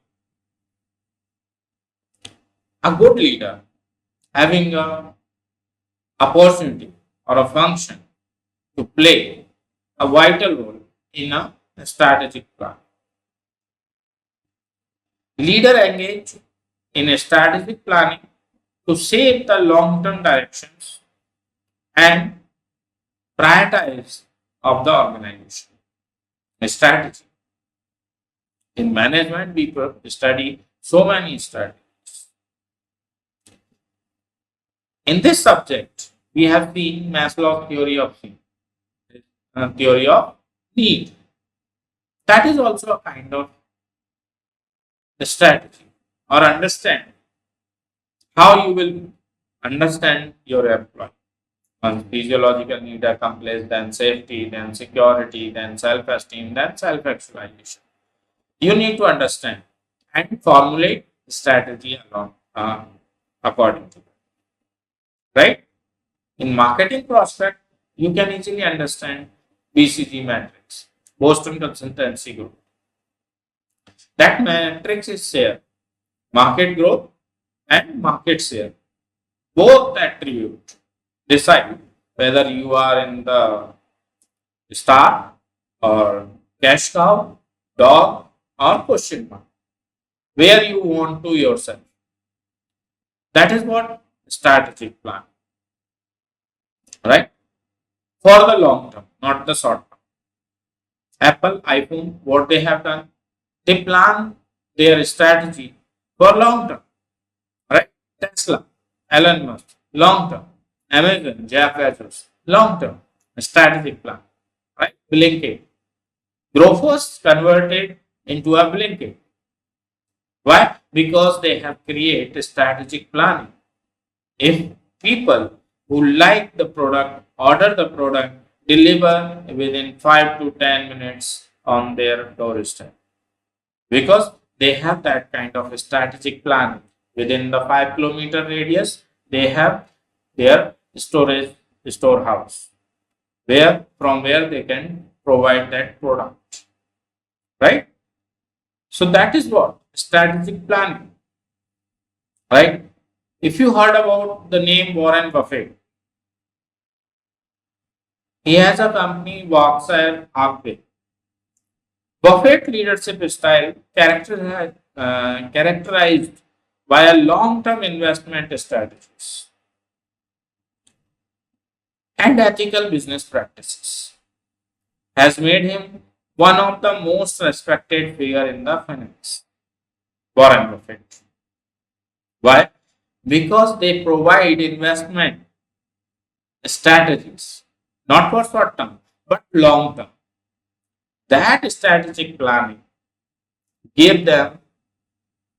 A good leader having a opportunity or a function to play a vital role in a strategic plan. Leader engage in a strategic planning to shape the long-term directions and prioritize of the organization. A strategy. In management, we study so many strategies. In this subject, we have seen Maslow's theory of need. That is also a kind of strategy or understand how you will understand your employee. Once physiological need accomplished, then safety, then security, then self-esteem, then self-actualization. You need to understand and formulate strategy along according to that. Right? In marketing prospect, you can easily understand BCG matrix, Boston Consultancy Group. That matrix is share, market growth and market share. Both attribute decide whether you are in the star or cash cow, dog or question mark, where you want to yourself. That is what strategic plan, right? For the long term, not the short term. Apple, iPhone, what they have done, they plan their strategy for long term, right? Tesla, Elon Musk, long term. Amazon, Jeff Bezos, long term strategic plan, right? Blinkit, Grofers converted into a Blinkit. Why? Because they have created strategic planning. If people who like the product order the product, deliver within 5 to 10 minutes on their doorstep, because they have that kind of strategic planning. Within the 5 kilometer radius, they have their storehouse where they can provide that product, right? So that is what strategic planning, right? If you heard about the name Warren Buffett, he has a company Berkshire Hathaway. Buffett leadership style characterized by a long-term investment strategies and ethical business practices has made him one of the most respected figure in the finance. Warren Buffett. Why? Because they provide investment strategies, not for short term, but long term. That strategic planning gave them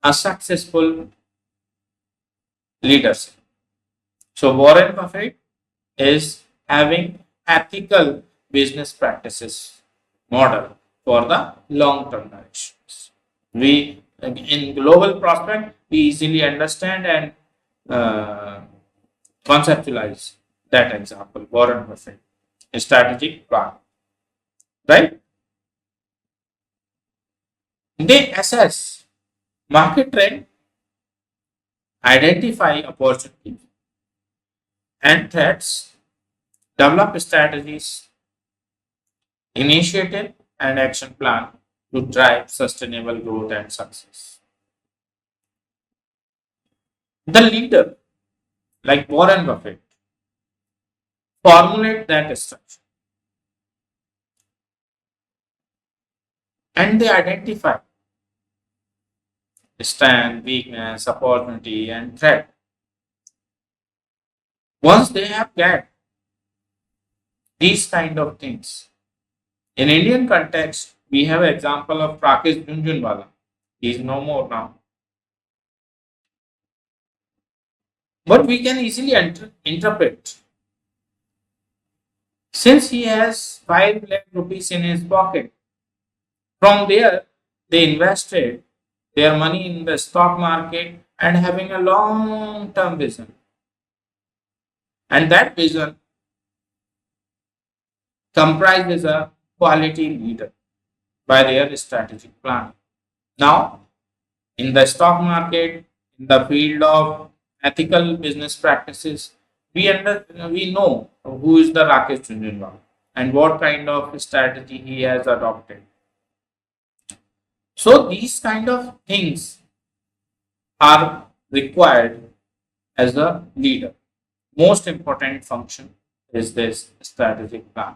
a successful leadership. So Warren Buffett is having ethical business practices model for the long term directions. We in global prospect we easily understand and conceptualize that example. Warren Buffett, a strategic plan, right? They assess market trend, identify opportunities and threats, develop strategies, initiative and action plan to drive sustainable growth and success. The leader, like Warren Buffett, formulate that structure and they identify strength, weakness, opportunity, and threat. Once they have got these kind of things, in Indian context, we have example of Rakesh Junjunwala. He is no more now. But we can easily interpret. Since he has 5 lakh rupees in his pocket, from there they invested their money in the stock market and having a long term vision. And that vision comprises a quality leader by their strategic plan. Now, in the stock market, in the field of ethical business practices, we know who is the Rakesh Jhunjhunwala and what kind of strategy he has adopted. So these kind of things are required as a leader. Most important function is this strategic plan,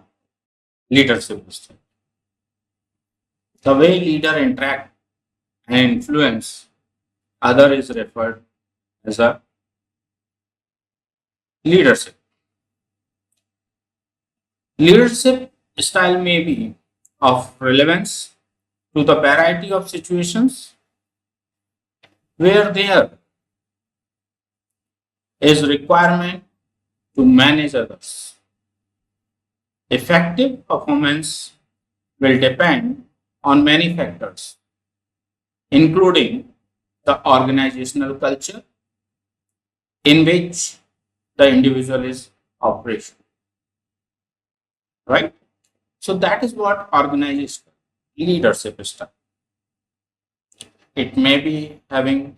leadership style. The way leader interact and influence other is referred as a leadership. Leadership style may be of relevance to the variety of situations where there is requirement to manage others. Effective performance will depend on many factors, including the organizational culture in which the individual is operating. Right? So that is what organizational leadership style. It may be having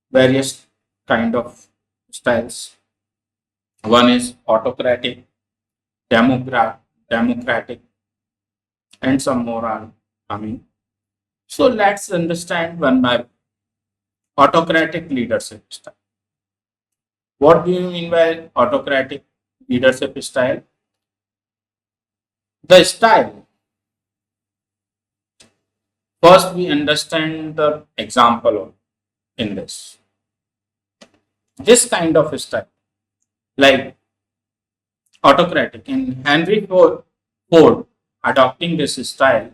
various kind of styles. One is autocratic, democratic, and some more are coming. So let's understand one by one. Autocratic leadership style. What do you mean by autocratic leadership style? The style. First, we understand the example in this. This kind of style, like autocratic, in Ford adopting this style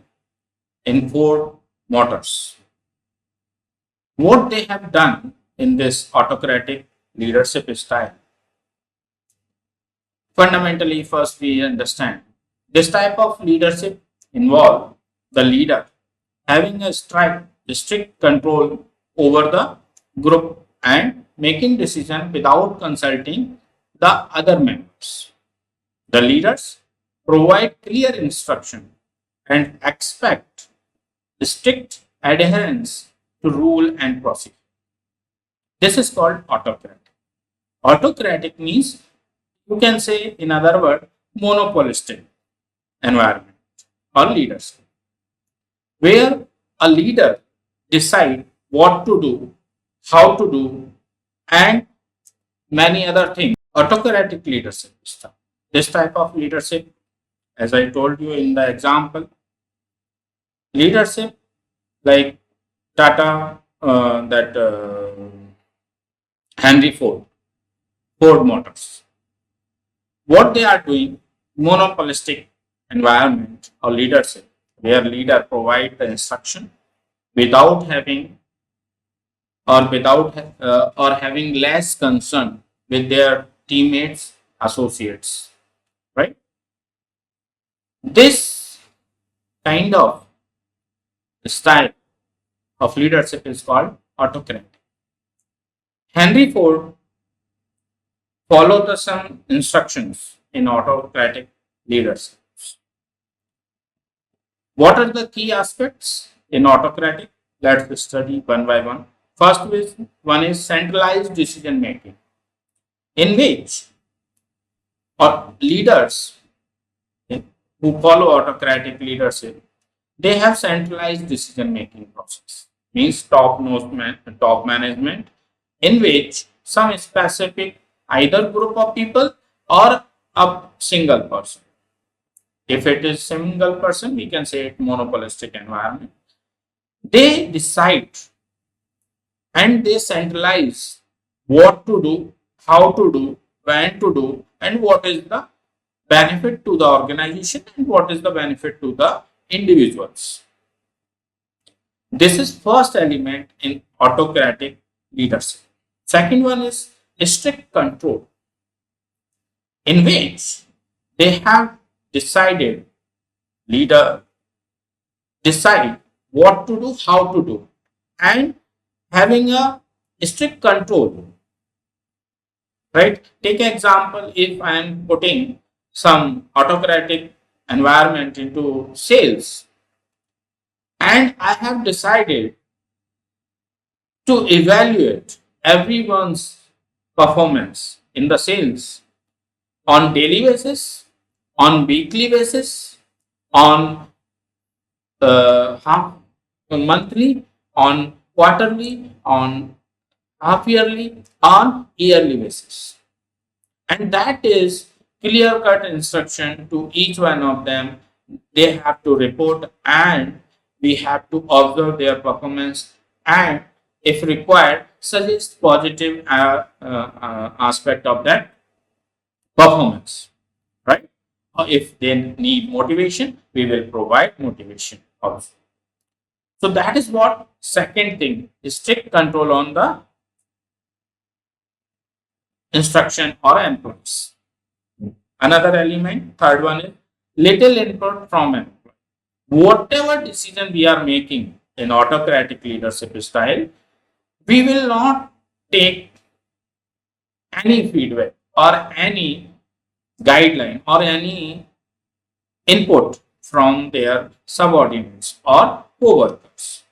in Ford Motors. What they have done in this autocratic leadership style, fundamentally, first we understand this type of leadership involve the leader having a strict control over the group and making decision without consulting the other members. The leaders provide clear instruction and expect strict adherence to rule and procedure. This is called autocratic. Autocratic means, you can say in other words, monopolistic environment or leadership, where a leader decide what to do, how to do, and many other things. Autocratic leadership style. This type of leadership, as I told you in the example, leadership like Tata, Henry Ford Motors. What they are doing, monopolistic environment or leadership, where leader provide the instruction without having or having less concern with their teammates, associates, right? This kind of style of leadership is called autocratic. Henry Ford followed some instructions in autocratic leadership. What are the key aspects in autocratic? Let's study one by one. One is centralized decision making, in which leaders who follow autocratic leadership, they have centralized decision making process. Means top management, in which some specific either group of people or a single person. If it is single person, we can say it monopolistic environment. They decide and they centralize what to do, how to do, when to do, and what is the benefit to the organization and what is the benefit to the individuals. This is first element in autocratic leadership. Second one is strict control, in which they have decided, leader decide what to do, how to do, and having a strict control. Right? Take example, if I am putting some autocratic environment into sales, And I have decided to evaluate everyone's performance in the sales on daily basis, on weekly basis, on half monthly, on quarterly, on half yearly, on yearly basis. And that is clear cut instruction to each one of them. They have to report and we have to observe their performance and if required suggest positive aspect of that performance, right? Or if they need motivation, we will provide motivation also. So that is what second thing is, strict control on the instruction or employees. Another element, third one is little input from employee. Whatever decision we are making in autocratic leadership style, we will not take any feedback or any guideline or any input from their subordinates or co-workers.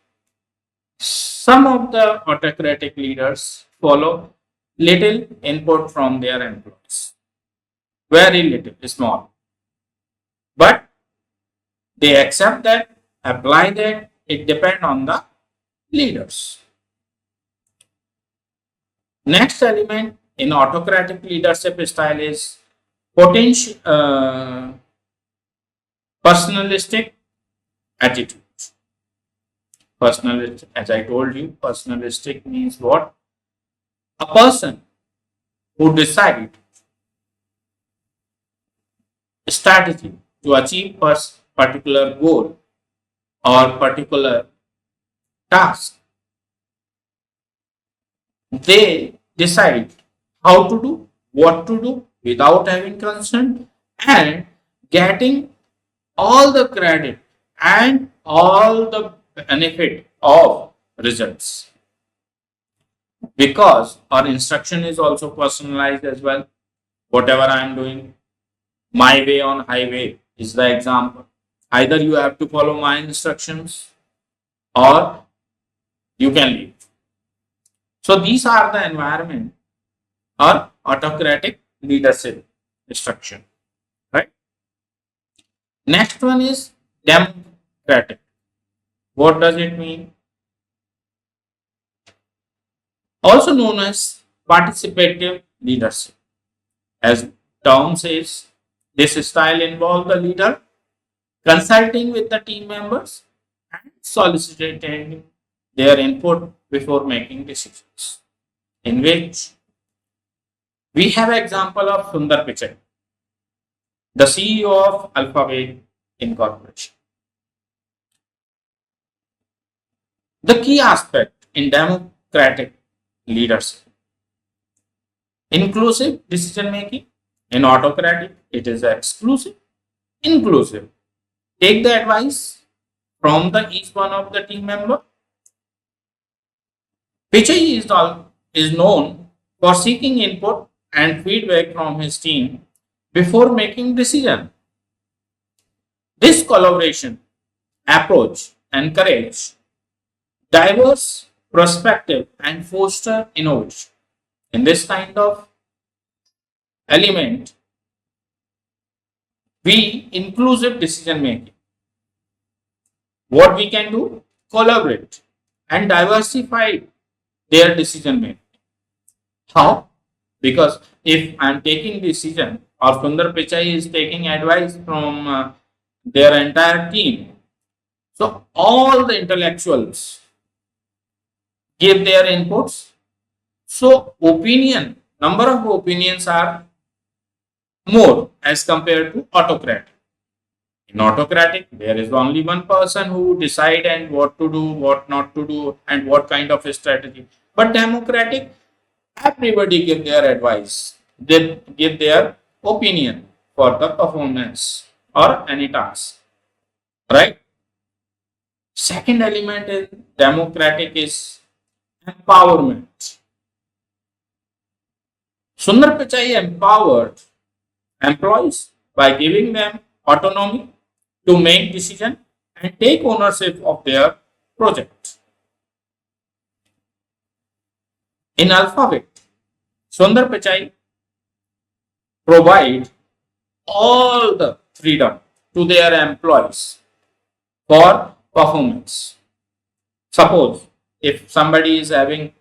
Some of the autocratic leaders follow little input from their employees, very little, small, but they accept that, apply that, it depends on the leaders. Next element in autocratic leadership style is potential personalistic attitude. Personalistic, as I told you, personalistic means what? A person who decide strategy to achieve particular goal or particular task. They decide how to do, what to do without having consent and getting all the credit and all the benefit of results. Because our instruction is also personalized as well. Whatever I am doing, my way on highway is the example. Either you have to follow my instructions or you can leave. So these are the environment or autocratic leadership structure, right? Next one is democratic. What does it mean? Also known as participative leadership. As term says, this style involves the leader consulting with the team members and soliciting their input before making decisions. In which we have example of Sundar Pichai, the CEO of Alphabet Incorporation. The key aspect in democratic leadership, inclusive decision making. In autocratic, it is exclusive. Inclusive, take the advice from the each one of the team member. Pichai is known for seeking input and feedback from his team before making decision. This collaboration approach encourage diverse perspective and foster innovation. In this kind of element, we inclusive decision making. What we can do? Collaborate and diversify their decision making. How? Because if I'm taking decision or Sundar Pichai is taking advice from their entire team, so all the intellectuals give their inputs. So number of opinions are more as compared to autocratic. In autocratic, there is only one person who decide and what to do, what not to do, and what kind of a strategy. But democratic, everybody give their advice. They give their opinion for the performance or any task. Right? Second element in democratic is empowerment. Sundar Pichai empowered employees by giving them autonomy to make decision and take ownership of their project. In Alphabet, Sundar Pichai provide all the freedom to their employees for performance. Suppose if somebody is having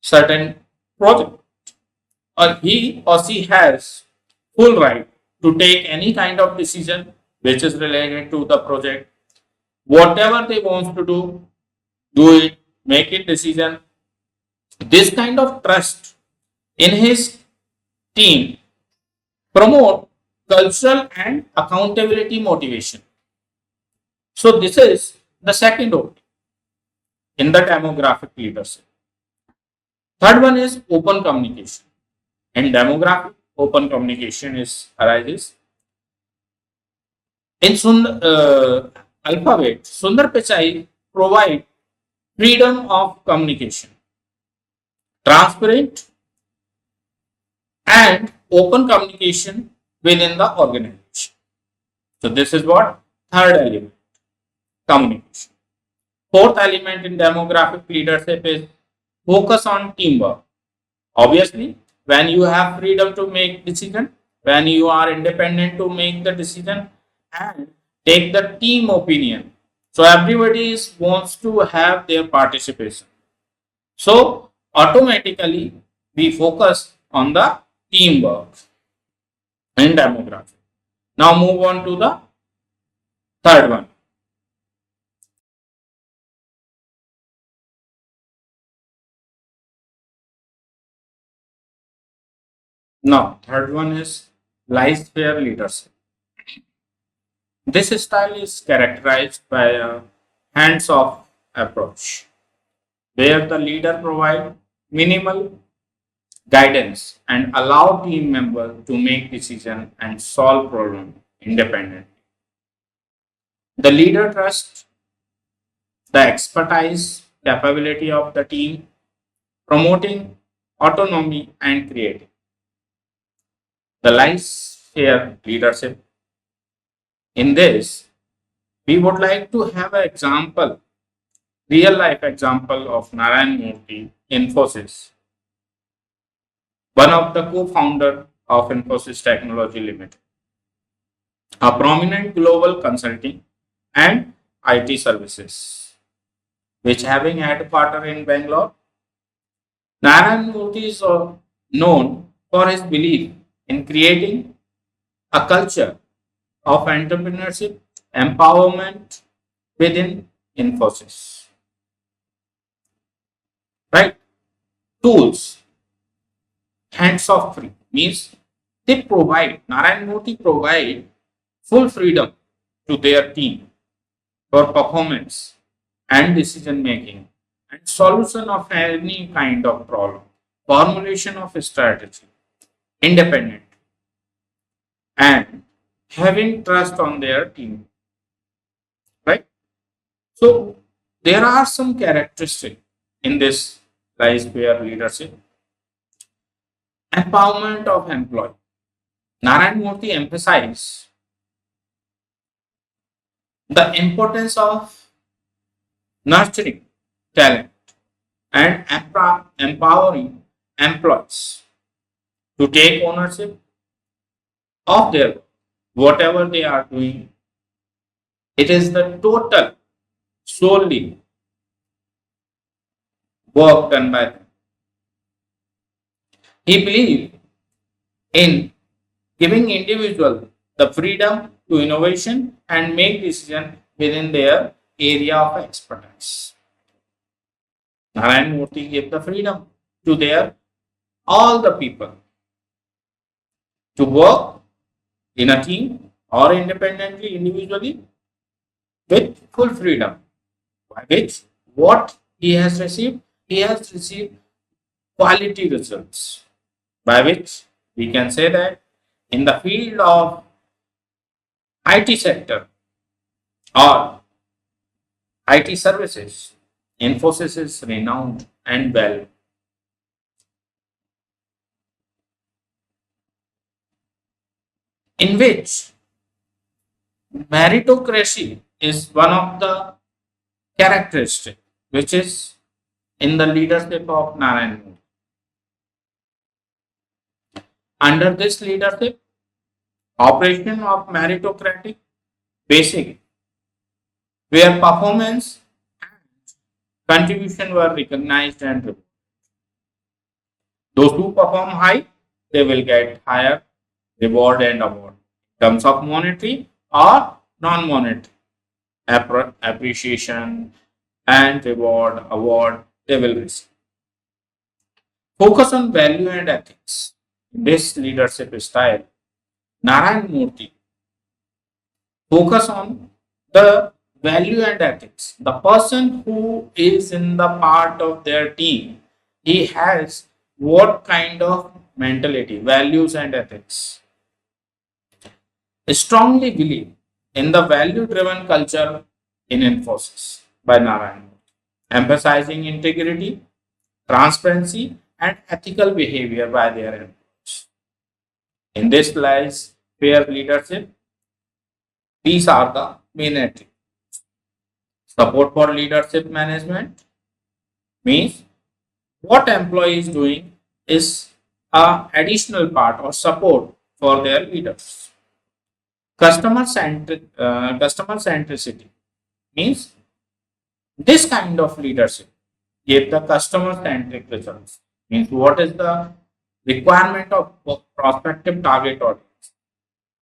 certain project, or he or she has full right to take any kind of decision which is related to the project, whatever they want to do it, make it decision. This kind of trust in his team promote cultural and accountability motivation. So this is the second O in the demographic leadership. Third one is open communication. In demographic, open communication is arises. In Alphabet, Sundar Pichai provide freedom of communication, transparent and open communication within the organization. So this is what third element, communication. Fourth element in demographic leadership is focus on teamwork. Obviously, when you have freedom to make decision, when you are independent to make the decision and take the team opinion. So everybody wants to have their participation. So automatically we focus on the teamwork in demography. Now move on to the third one. Now third one is lies fair leadership. This style is characterized by a hands-off approach, where the leader provides minimal guidance and allow team members to make decisions and solve problems independently. The leader trusts the expertise, capability of the team, promoting autonomy and creativity. The lies fair leadership. In this, we would like to have an example, real life example of Narayan Murthy, Infosys, one of the co-founder of Infosys Technology Limited, a prominent global consulting and IT services, which having headquarter in Bangalore. Narayan Murthy is known for his belief in creating a culture of entrepreneurship, empowerment within Infosys. Right? Tools, hands off free means they provide, Narayan Murthy provide full freedom to their team for performance and decision making and solution of any kind of problem, formulation of a strategy, independent and having trust on their team. Right? So there are some characteristics in this lies where leadership. Empowerment of employee. Narayan Murthy emphasized the importance of nurturing talent and empowering employees to take ownership of their work. Whatever they are doing. It is the total solely work done by them. He believed in giving individual the freedom to innovation and make decision within their area of expertise. Narayan Murthy gave the freedom to their all the people to work in a team or independently, individually with full freedom. By which what he has received quality results. By which we can say that in the field of IT sector or IT services, Infosys is renowned and well. In which meritocracy is one of the characteristic which is in the leadership of Narayan Mohan. Under this leadership, operation of meritocratic basic, where performance contribution were recognized and rewarded. Those who perform high, they will get higher reward and award in terms of monetary or non-monetary appreciation and reward award they will receive. Focus on value and ethics. In this leadership style, Narayan Murthy focus on the value and ethics. The person who is in the part of their team, he has what kind of mentality, values and ethics. I strongly believe in the value-driven culture in Infosys by Narayan, emphasizing integrity, transparency, and ethical behavior by their employees. In this lies fair leadership. These are the main attributes. Support for leadership management means what employee is doing is a additional part or support for their leaders. Customer centricity means this kind of leadership give the customer centric results. Means what is the requirement of prospective target audience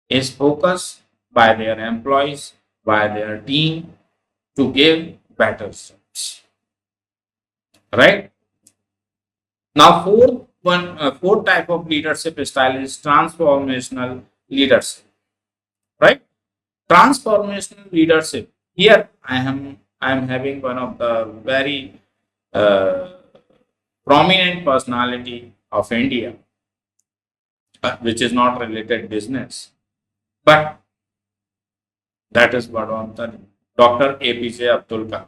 is focused by their employees, by their team to give better service. Right? Now, fourth type of leadership style is transformational leadership. Right? Transformational leadership. Here, I am having one of the very uh, prominent personality of India, which is not related business, but that is what on the Dr. APJ Abdul Kalam.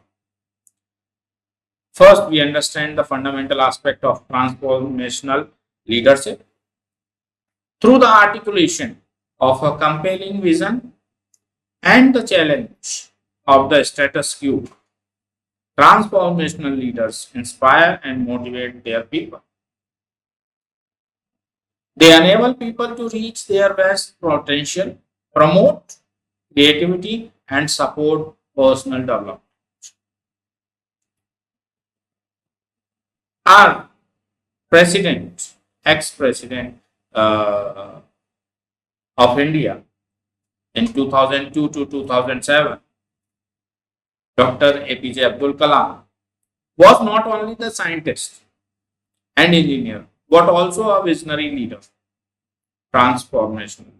First, we understand the fundamental aspect of transformational leadership through the articulation of a compelling vision and the challenge of the status quo. Transformational leaders inspire and motivate their people. They enable people to reach their best potential, promote creativity, and support personal development. Our president, ex-president of India in 2002 to 2007, Dr. APJ Abdul Kalam, was not only the scientist and engineer, but also a visionary leader, transformational.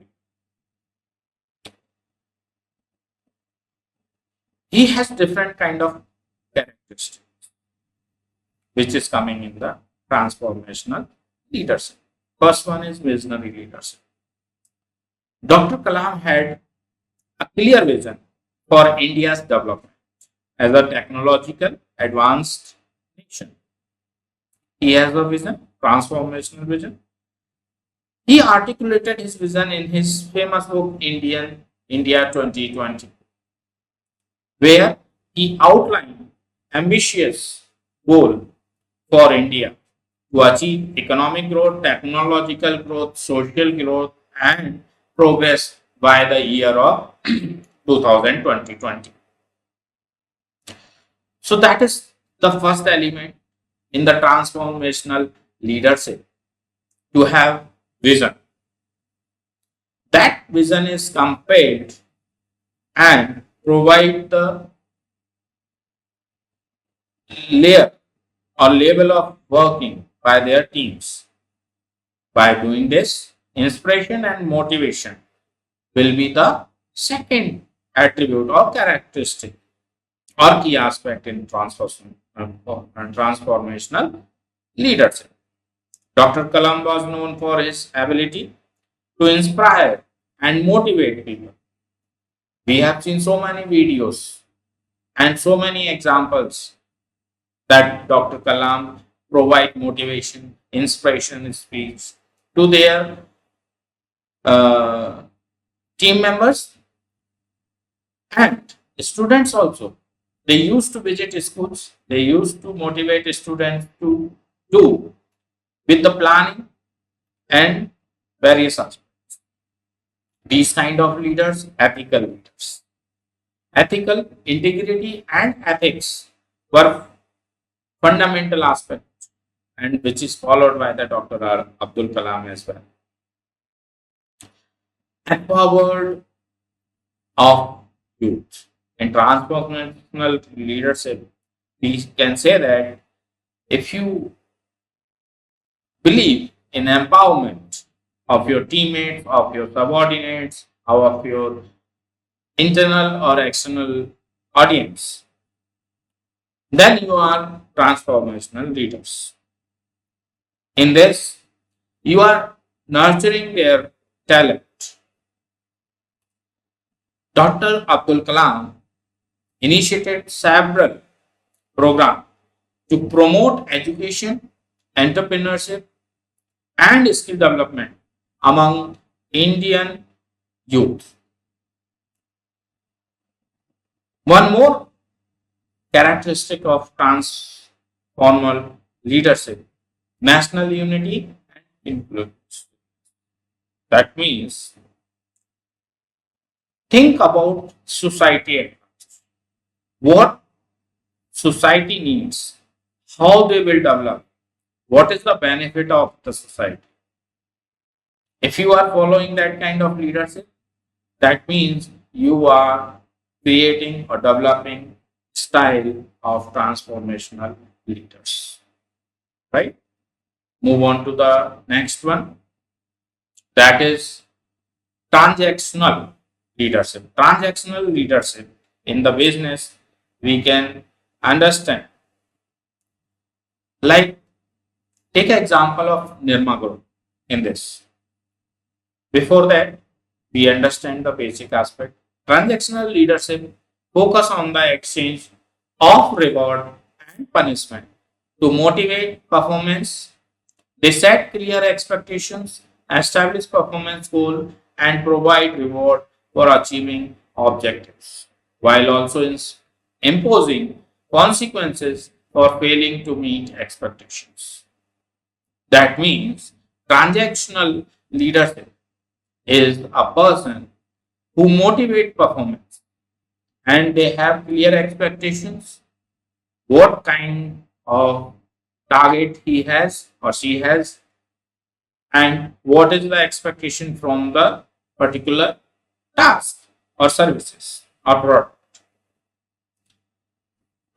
He has different kind of characteristics, which is coming in the transformational leadership. First one is visionary leadership. Dr. Kalam had a clear vision for India's development as a technological advanced nation. He has a vision, transformational vision. He articulated his vision in his famous book India 2020, where he outlined ambitious goal for India to achieve economic growth, technological growth, social growth, and progress by the year of 2020. So that is the first element in the transformational leadership, to have vision. That vision is compared and provide the layer or level of working by their teams. By doing this, inspiration and motivation will be the second attribute or characteristic or key aspect in transformational leadership. Dr. Kalam was known for his ability to inspire and motivate people. We have seen so many videos and so many examples that Dr. Kalam provide motivation, inspiration speech to their uh, team members and students also, they used to visit schools, they used to motivate students to do with the planning and various aspects. These kind of leaders, ethical leaders. Ethical, integrity, and ethics were fundamental aspects, and which is followed by the Dr. Abdul Kalam as well. Empowered of youth. In transformational leadership, we can say that if you believe in empowerment of your teammates, of your subordinates, of your internal or external audience, then you are transformational leaders. In this, you are nurturing their talent. Dr. Abdul Kalam initiated several programs to promote education, entrepreneurship, and skill development among Indian youth. One more characteristic of transformal leadership, national unity and influence. That means think about society, what society needs, how they will develop, what is the benefit of the society. If you are following that kind of leadership, that means you are creating or developing style of transformational leaders. Right? Move on to the next one. That is transactional leadership. Transactional leadership in the business we can understand. Like take example of Nirma Group in this. Before that, we understand the basic aspect. Transactional leadership focus on the exchange of reward and punishment to motivate performance. They set clear expectations, establish performance goal, and provide reward for achieving objectives, while also imposing consequences for failing to meet expectations. That means transactional leadership is a person who motivate performance and they have clear expectations what kind of target he has or she has and what is the expectation from the particular task or services or product.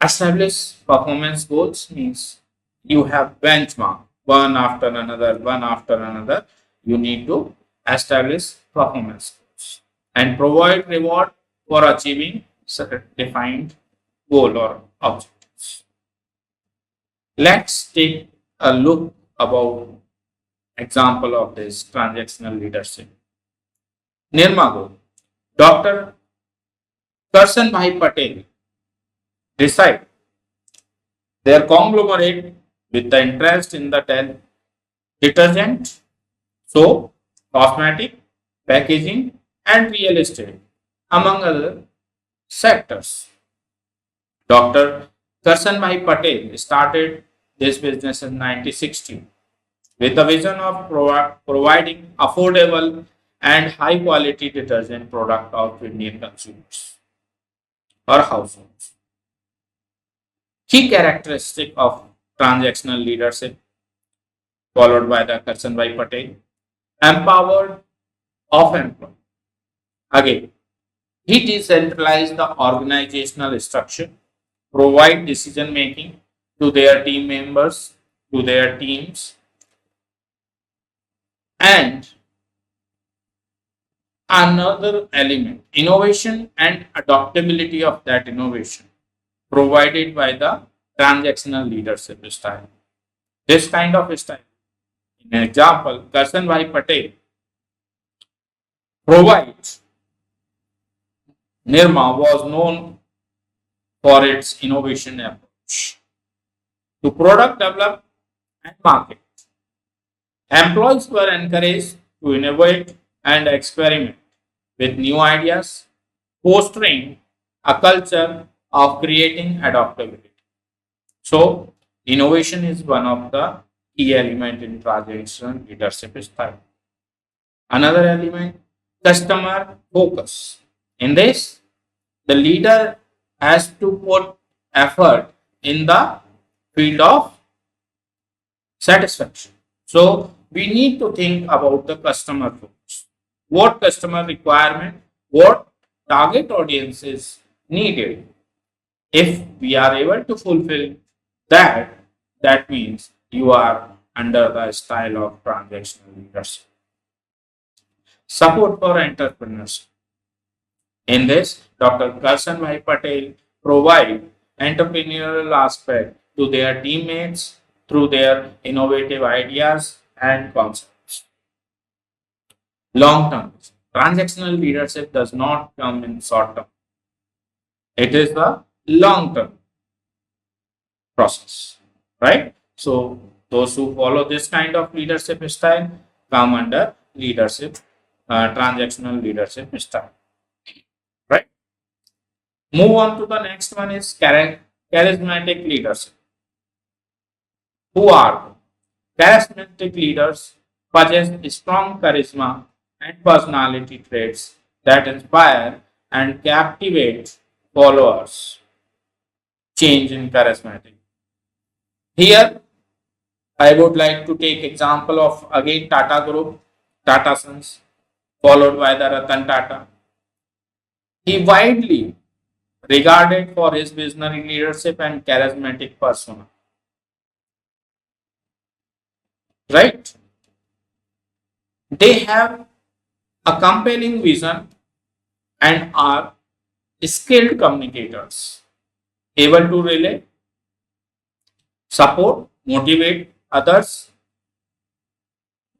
Establish performance goals means you have benchmark one after another. You need to establish performance goals and provide reward for achieving certain defined goal or objectives. Let's take a look about example of this transactional leadership. Nirma Dr. Karsan Bhai Patel decide their conglomerate with the interest in the detergent, soap, cosmetic, packaging, and real estate, among other sectors. Dr. Karsan Bhai Patel started this business in 1960 with the vision of providing affordable and high quality detergent product of Indian consumers or households. Key characteristic of transactional leadership followed by the Karsanbhai Patel, empowered of employee. Again, he decentralized the organizational structure, provide decision making to their team members, to their teams, and another element, innovation and adaptability of that innovation provided by the transactional leadership style. This kind of style, in an example, Karsan Bhai Patel provides Nirma was known for its innovation approach to product develop and market. Employees were encouraged to innovate and experiment with new ideas, fostering a culture of creating adaptability. So, innovation is one of the key element in transaction leadership style. Another element, customer focus. In this, the leader has to put effort in the field of satisfaction. So we need to think about the customer focus. What customer requirement, what target audience is needed. If we are able to fulfill that, that means you are under the style of transactional leadership. Support for entrepreneurs. In this, Dr. Karsan Bhai Patel provide entrepreneurial aspect to their teammates through their innovative ideas and concepts. Long term. Transactional leadership does not come in short term. It is a long term process, right? So those who follow this kind of leadership style come under leadership, transactional leadership style, right? Move on to the next one is charismatic leadership. Who are charismatic leaders? Possess strong charisma and personality traits that inspire and captivate followers. Change in charismatic. Here, I would like to take example of again Tata Group, Tata Sons, followed by the Ratan Tata. He widely regarded for his visionary leadership and charismatic persona. Right? They have a compelling vision and are skilled communicators, able to relay, support, motivate others,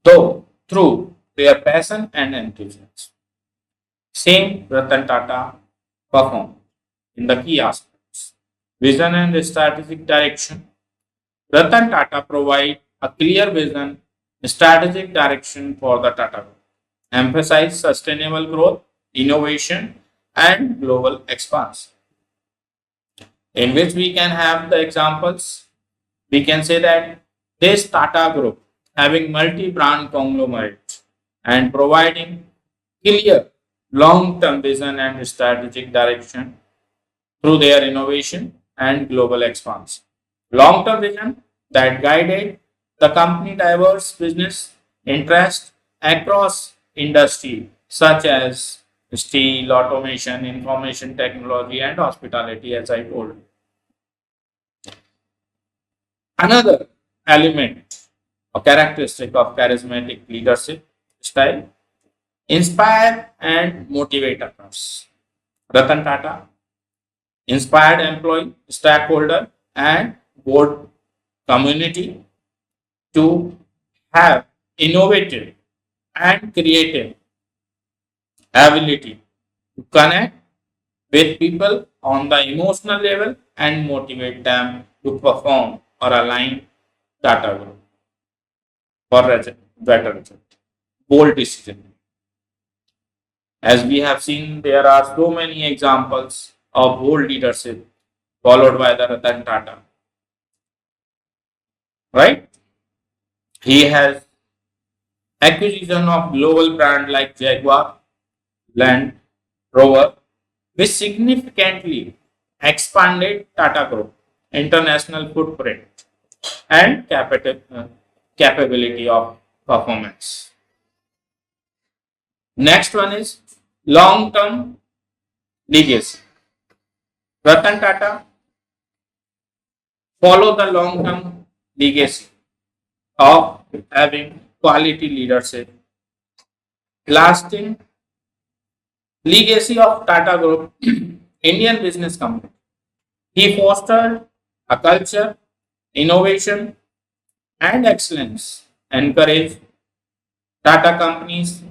though through their passion and enthusiasm. Same Ratan Tata performed in the key aspects. Vision and strategic direction. Ratan Tata provide a clear vision, strategic direction for the Tata Group. Emphasize sustainable growth, innovation, and global expansion. In which we can have the examples, we can say that this Tata Group having multi-brand conglomerate and providing clear long-term vision and strategic direction through their innovation and global expansion. Long-term vision that guided the company diverse business interest across industry such as steel, automation, information technology, and hospitality, as I told. Another element or characteristic of charismatic leadership style, inspire and motivate others. Ratan Tata inspired employee, stakeholder, and board community to have innovative and creative ability to connect with people on the emotional level and motivate them to perform or align data group for better result. Bold decision. As we have seen, there are so many examples of bold leadership followed by the Ratan Tata. Right? He has acquisition of global brand like Jaguar, Land Rover, which significantly expanded Tata Group international footprint and capability of performance. Next one is long-term legacy. Ratan Tata follow the long-term legacy of having quality leadership, lasting legacy of Tata Group, Indian business company. He fostered a culture, innovation, and excellence, encouraged Tata companies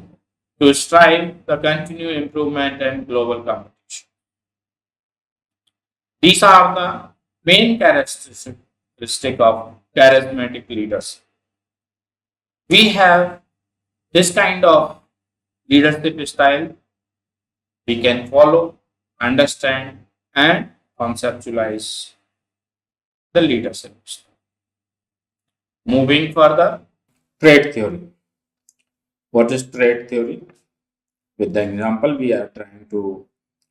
to strive the continued improvement and global competition. These are the main characteristics of charismatic leaders. We have this kind of leadership style we can follow understand, and conceptualize the leadership. Moving further, trait theory. What is trait theory? With the example, we are trying to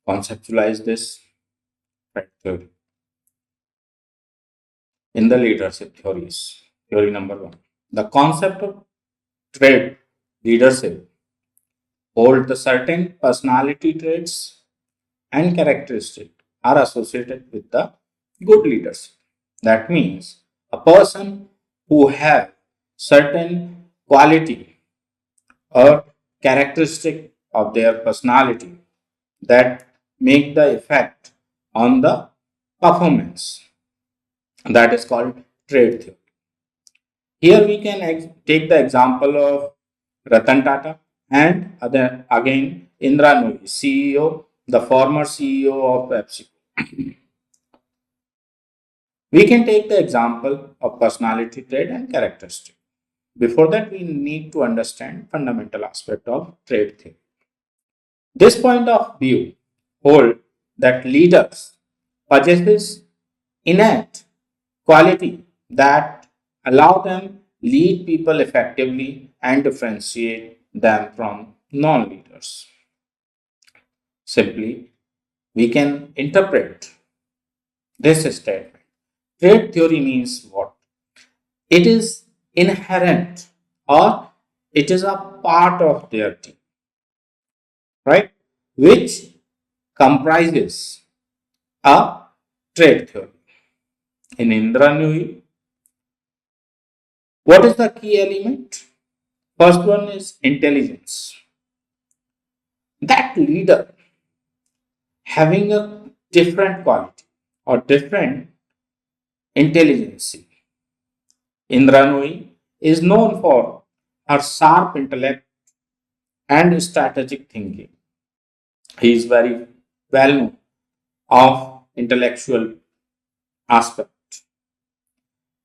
conceptualize this trait theory in the leadership theories. Theory number one. The concept of trait leadership hold the certain personality traits and characteristics are associated with the good leadership. That means a person who have certain quality or characteristic of their personality that make the effect on the performance, that is called trait theory. Here we can take the example of Ratan Tata and other again Indra Nooyi, CEO, the former CEO of Pepsi. We can take the example of personality trait and characteristic. Before that, we need to understand fundamental aspect of trait theory. This point of view hold that leaders possesses innate quality that allow them lead people effectively and differentiate them from non-leaders. Simply, we can interpret this statement. Trait theory means what? It is inherent or it is a part of their team, right? Which comprises a trait theory. In Indra Nooyi, what is the key element? First one is intelligence. That leader having a different quality or different intelligence. Indra Nooyi is known for her sharp intellect and strategic thinking. He is very well known of intellectual aspect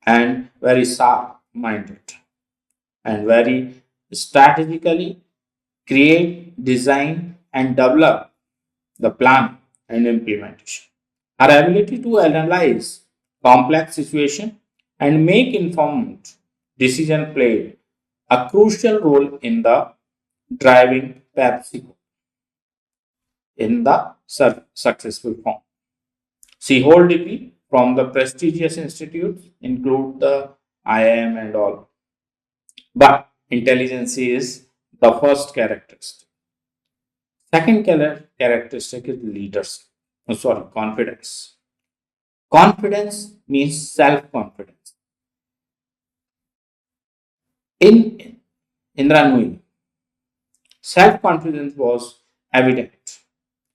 and very sharp minded and very strategically create, design and develop the plan and implementation. Our ability to analyze complex situation and make informed decision played a crucial role in the driving PepsiCo in the successful form. She hold degree from the prestigious institutes, include the IIM and all. But intelligence is the first characteristic. Second characteristic is leadership. Oh, sorry, confidence. Confidence means self-confidence. In Indra Nooyi, self-confidence was evident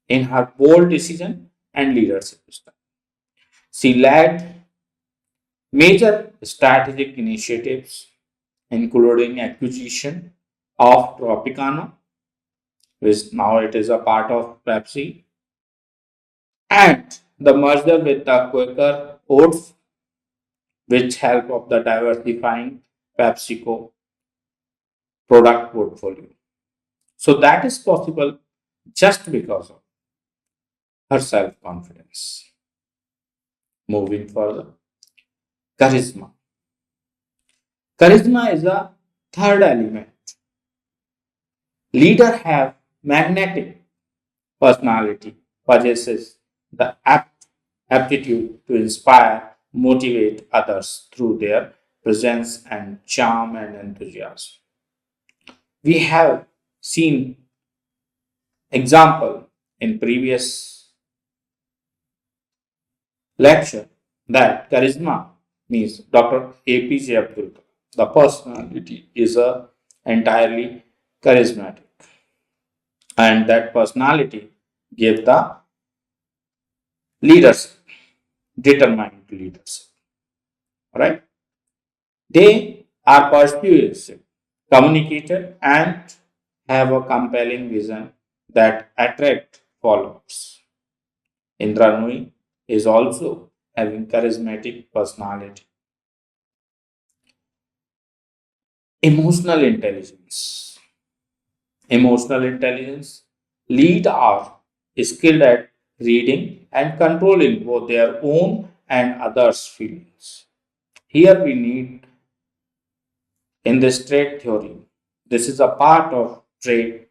in her bold decision and leadership style. She led major strategic initiatives, including acquisition of Tropicana, which now it is a part of Pepsi, and the merger with the Quaker Oats, which help of the diversifying PepsiCo product portfolio. So that is possible just because of her self-confidence. Moving further, charisma. Charisma is a third element. Leader have magnetic personality, possesses the aptitude to inspire, motivate others through their presence and charm and enthusiasm. We have seen example in previous lecture that charisma means Dr. APJ Abdul Kalam. The personality is entirely charismatic, and that personality gave the leadership, determined leadership. Right? They are persuasive, communicated, and have a compelling vision that attract followers. Indra Nooyi is also having charismatic personality. Emotional intelligence. Emotional intelligence. Lead are skilled at reading, and controlling both their own and others' feelings. Here we need in this trait theory, this is a part of trait.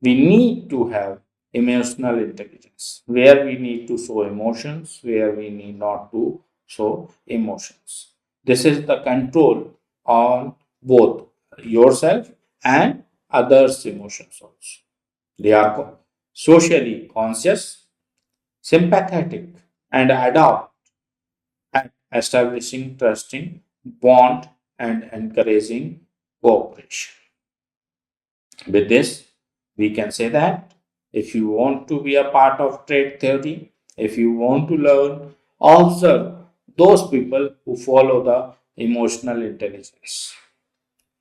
We need to have emotional intelligence, where we need to show emotions, where we need not to show emotions. This is the control on both yourself and others' emotions also. They are socially conscious, sympathetic, and adapt at establishing trusting bond and encouraging cooperation. With this, we can say that if you want to be a part of trade theory, if you want to learn, observe those people who follow the emotional intelligence.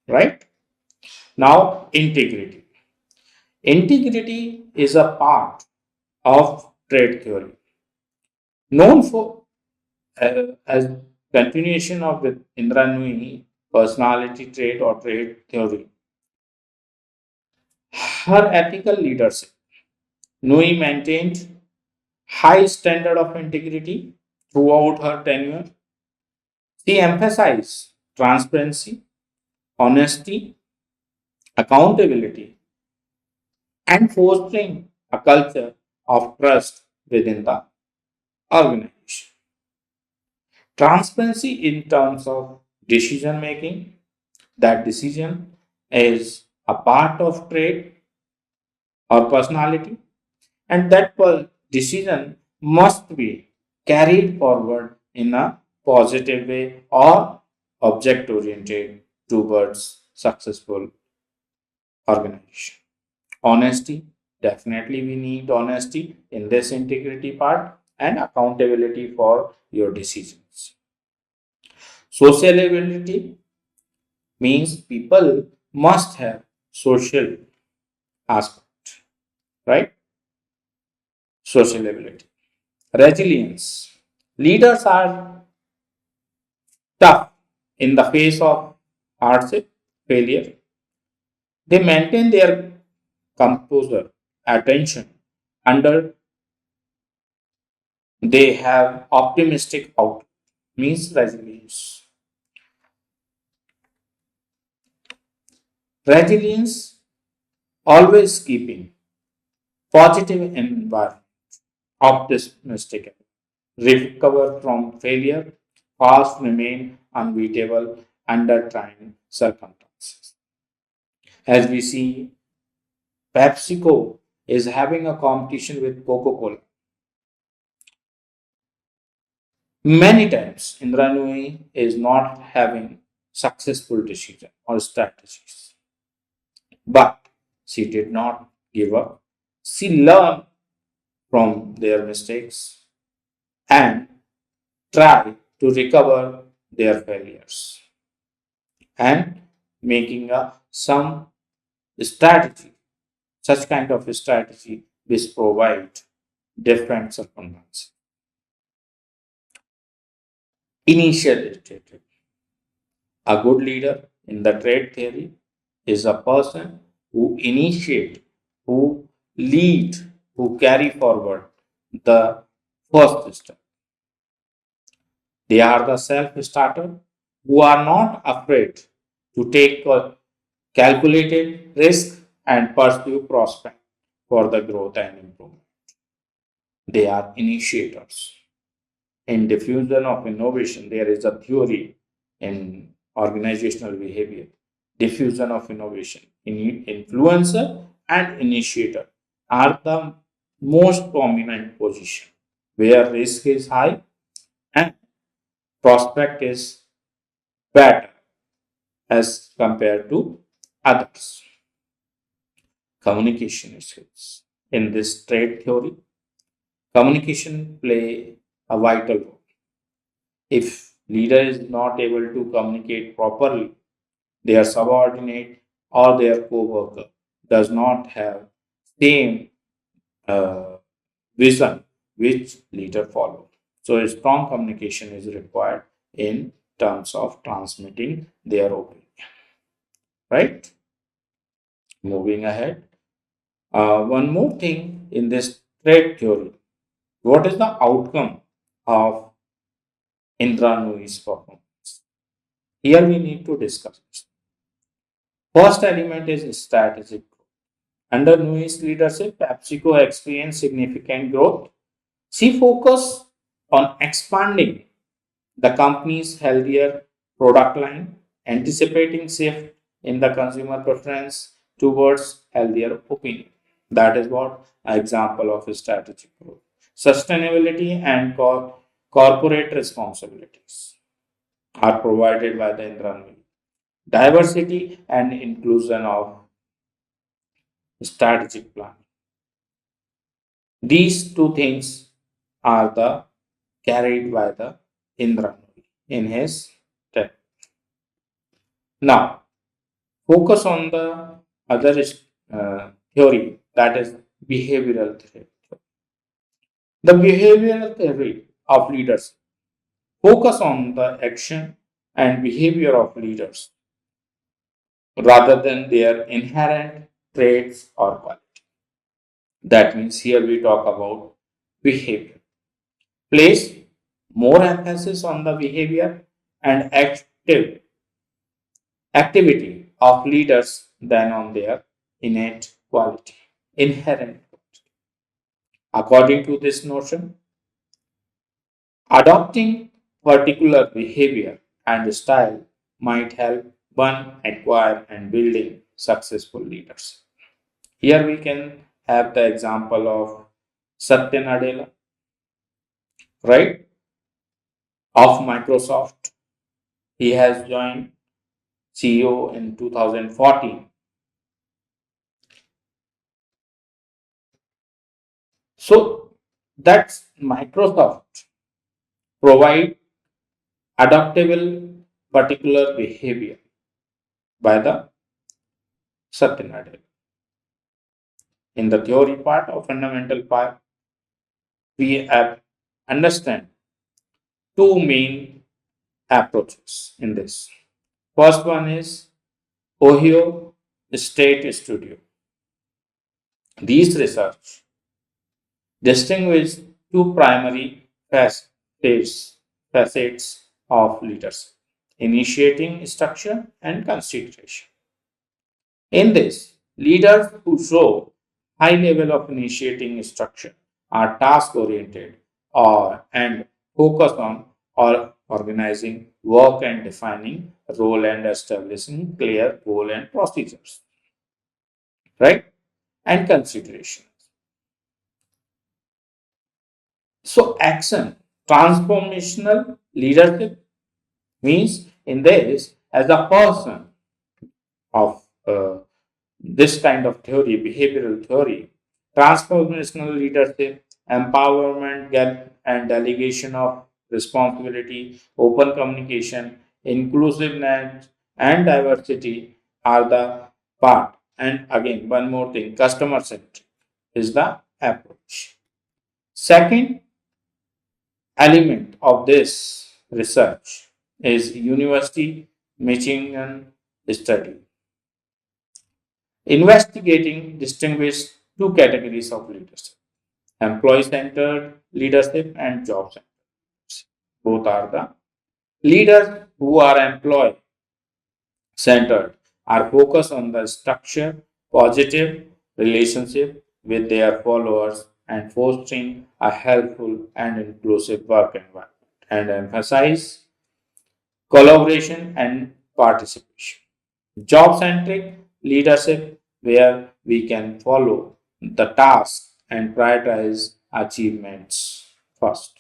Right? Now, integrity. Integrity is a part of trade theory, known for as continuation of the Indra Nui personality trait or trade theory. Her ethical leadership. Nui maintained high standard of integrity throughout her tenure. She emphasized transparency, honesty, accountability, and fostering a culture of trust within the organization. Transparency in terms of decision making, that decision is a part of trait or personality, and that decision must be carried forward in a positive way or object oriented towards successful organization. Honesty, definitely we need honesty in this integrity part and accountability for your decisions. Sociability means people must have social aspect, right? Sociability. Resilience. Leaders are tough in the face of hardship, failure. They maintain their composure, attention, under they have optimistic outlook, means resilience. Resilience always keeping positive environment, optimistic, recover from failure, fast remain unbeatable under trying circumstances. As we see, PepsiCo is having a competition with Coca-Cola. Many times, Indra Nooyi is not having successful decision or strategies, but she did not give up. She learned from their mistakes and tried to recover their failures and making some strategy, such kind of strategy which provide different circumstances. Initiative. A good leader in the trade theory is a person who initiate, who lead, who carry forward the first step. They are the self-starter who are not afraid to take a calculated risk and pursue prospect for the growth and improvement. They are initiators. In diffusion of innovation, there is a theory in organizational behavior. Diffusion of innovation. Influencer and initiator are the most prominent position where risk is high and prospect is better as compared to others. Communication skills. In this trade theory, communication play a vital role. If leader is not able to communicate properly, their subordinate or their co-worker does not have same uh, vision which leader follow. So a strong communication is required in terms of transmitting their opinion. Right? Moving ahead. One more thing in this trade theory. What is the outcome of Indra Nooyi's performance? Here we need to discuss. First element is strategic growth. Under Nooyi's leadership, PepsiCo experienced significant growth. She focused on expanding the company's healthier product line, anticipating shift in the consumer preference towards healthier opinion. That is what an example of strategic growth. Sustainability and corporate responsibilities are provided by the environment. Diversity and inclusion of strategic plan. These two things are the carried by the Indra in his text. Now, focus on the other theory, that is behavioral theory. The behavioral theory of leaders focus on the action and behavior of leaders rather than their inherent traits or qualities. That means here we talk about behavior. Place more emphasis on the behavior and activity of leaders than on their innate quality, inherent. According to this notion, adopting particular behavior and style might help one acquire and building successful leaders. Here we can have the example of Satya Nadella, right, of Microsoft. He has joined CEO in 2014. So that's Microsoft provide adaptable particular behavior by the Satya Nadella. In the theory part or fundamental part, we have understand two main approaches in this. First one is Ohio State Studio. These research distinguish two primary facets of leadership: initiating structure and consideration. In this, leaders who show high level of initiating structure are task oriented or and focus on or organizing work and defining role and establishing clear goal and procedures, right? And consideration. So action, transformational leadership means in this as a person of this kind of theory, behavioral theory, transformational leadership, empowerment and delegation of responsibility, open communication, inclusiveness, and diversity are the part. And again, one more thing, customer centric is the approach. Second element of this research is University Michigan study investigating distinguished two categories of leadership: employee centered leadership and job centered. Both are the leaders who are employee centered are focused on the structure, positive relationship with their followers, and fostering a helpful and inclusive work environment, and emphasize collaboration and participation. Job centric leadership, where we can follow the task and prioritize achievements first,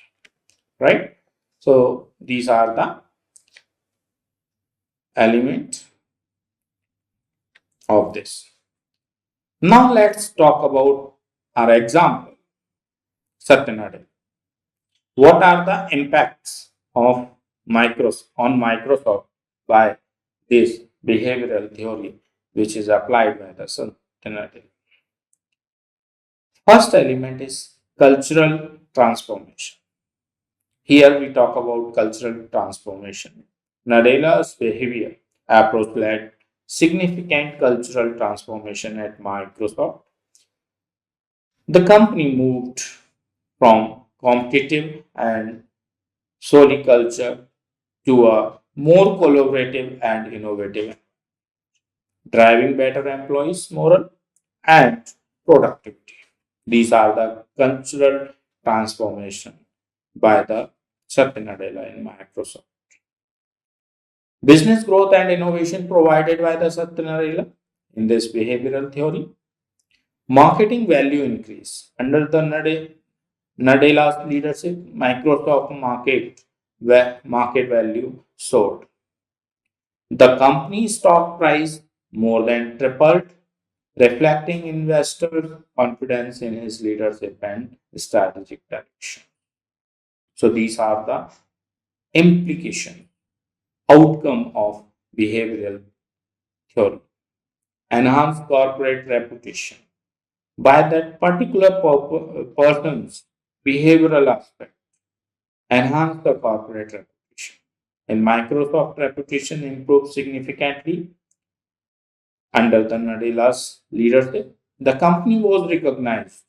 right? So these are the element of this. Now let's talk about our example, Satyanarayana. What are the impacts of Microsoft by this behavioral theory which is applied by the Satyanarayana? First element is cultural transformation. Here we talk about cultural transformation. Nadella's behavior approach led significant cultural transformation at Microsoft. The company moved from competitive and solely culture to a more collaborative and innovative, driving better employees' moral and productivity. These are the cultural transformation by the Satya Nadella in Microsoft. Business growth and innovation provided by the Satya Nadella in this behavioral theory. Marketing value increase. Under the Nadella's leadership, Microsoft market value soared. The company's stock price more than tripled, reflecting investors' confidence in his leadership and strategic direction. So these are the implication, outcome of behavioral theory. Enhance corporate reputation. By that particular person's behavioral aspect, enhance the corporate reputation. And Microsoft reputation improved significantly under the Nadella's leadership. The company was recognized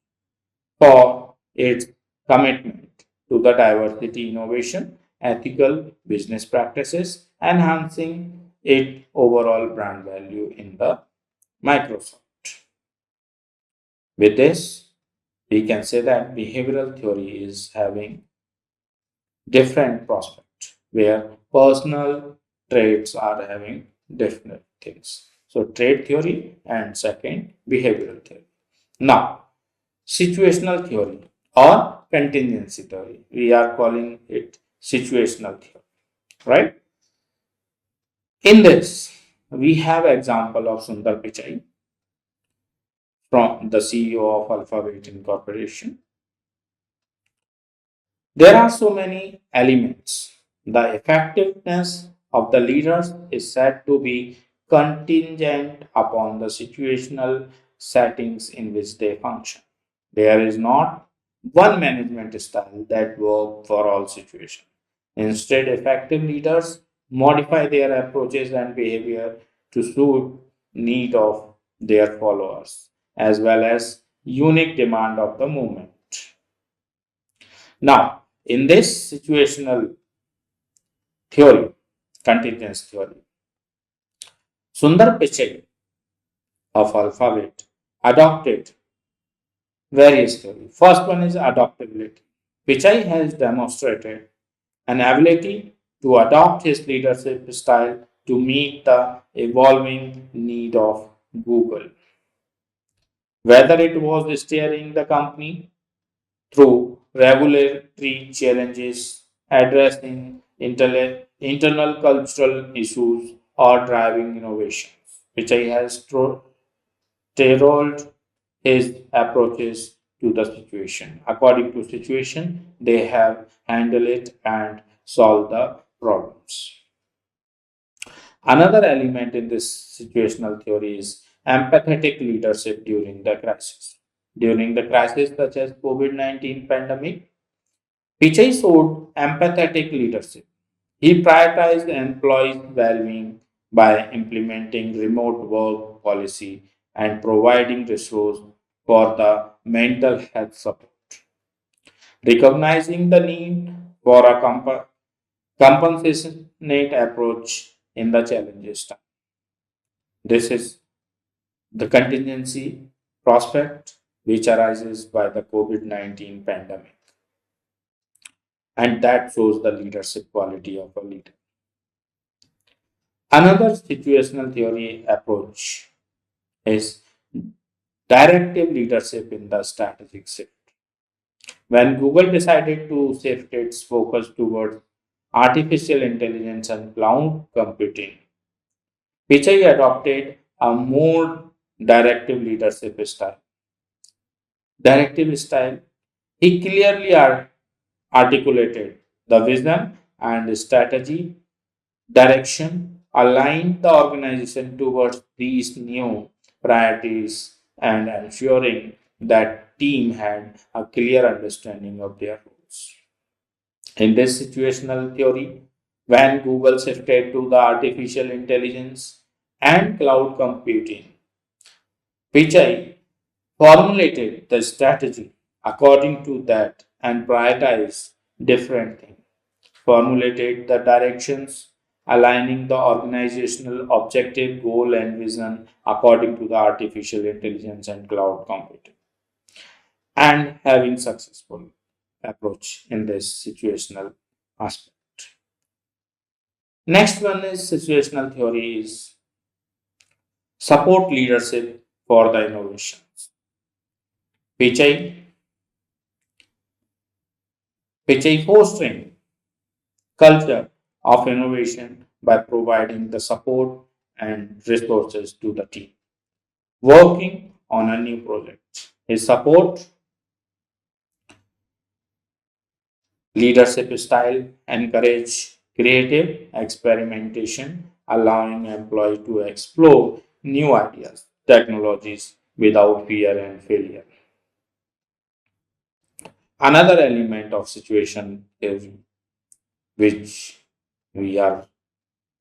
for its commitment to the diversity, innovation, ethical business practices, enhancing its overall brand value in the Microsoft. With this, we can say that behavioral theory is having different prospects where personal traits are having different things. So, trait theory and second, behavioral theory. Now, situational theory or contingency theory. We are calling it situational theory, right? In this, we have example of Sundar Pichai from the CEO of Alphabet Incorporation. There are so many elements. The effectiveness of the leaders is said to be contingent upon the situational settings in which they function. There is not one management style that works for all situations. Instead, effective leaders modify their approaches and behavior to suit need of their followers as well as unique demand of the movement. Now, in this situational theory, contingence theory, Sundar Pichai of Alphabet adopted various theories. First one is adaptability. Pichai has demonstrated an ability to adopt his leadership style to meet the evolving need of Google. Whether it was steering the company through regulatory challenges, addressing internal cultural issues, or driving innovations, Pichai has tailored his approaches to the situation. According to situation, they have handled it and solved the problems. Another element in this situational theory is empathetic leadership during the crisis. During the crisis such as COVID-19 pandemic, Pichai showed empathetic leadership. He prioritized employees' well-being by implementing remote work policy and providing resources for the mental health support. Recognizing the need for a compassionate approach in the challenges time. This is the contingency prospect which arises by the COVID-19 pandemic. And that shows the leadership quality of a leader. Another situational theory approach is directive leadership in the strategic shift. When Google decided to shift its focus towards artificial intelligence and cloud computing, Pichai adopted a more directive leadership style. Directive style, he clearly articulated the vision and strategy direction, aligned the organization towards these new priorities and ensuring that team had a clear understanding of their roles. In this situational theory, when Google shifted to the artificial intelligence and cloud computing, Pichai formulated the strategy according to that and prioritize different things, formulated the directions, aligning the organizational objective, goal, and vision according to the artificial intelligence and cloud computing, and having successful approach in this situational aspect. Next one is situational theory is support leadership for the innovations. PHI, PHI fostering culture of innovation by providing the support and resources to the team working on a new project. His support, leadership style encourage creative experimentation, allowing employees to explore new ideas, technologies without fear and failure. Another element of situation is which we are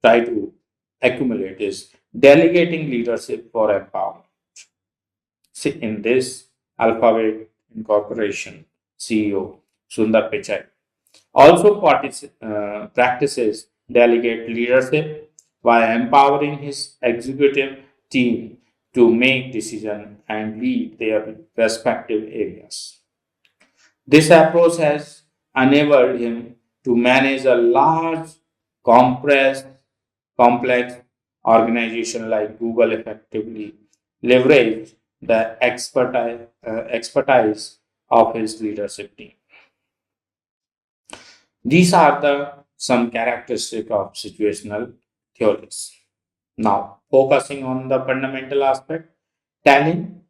try to accumulate is delegating leadership for empowerment. See, in this Alphabet Incorporation CEO Sundar Pichai also practices delegate leadership by empowering his executive team to make decisions and lead their respective areas. This approach has enabled him to manage a large, compressed, complex organization like Google effectively, leverage the expertise of his leadership team. These are the some characteristics of situational theories. Now, focusing on the fundamental aspect, telling,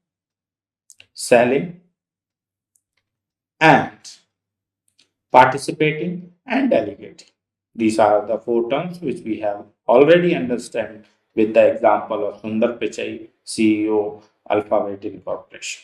selling, and participating and delegating. These are the four terms which we have already understand with the example of Sundar Pichai, CEO, Alphabet Incorporation.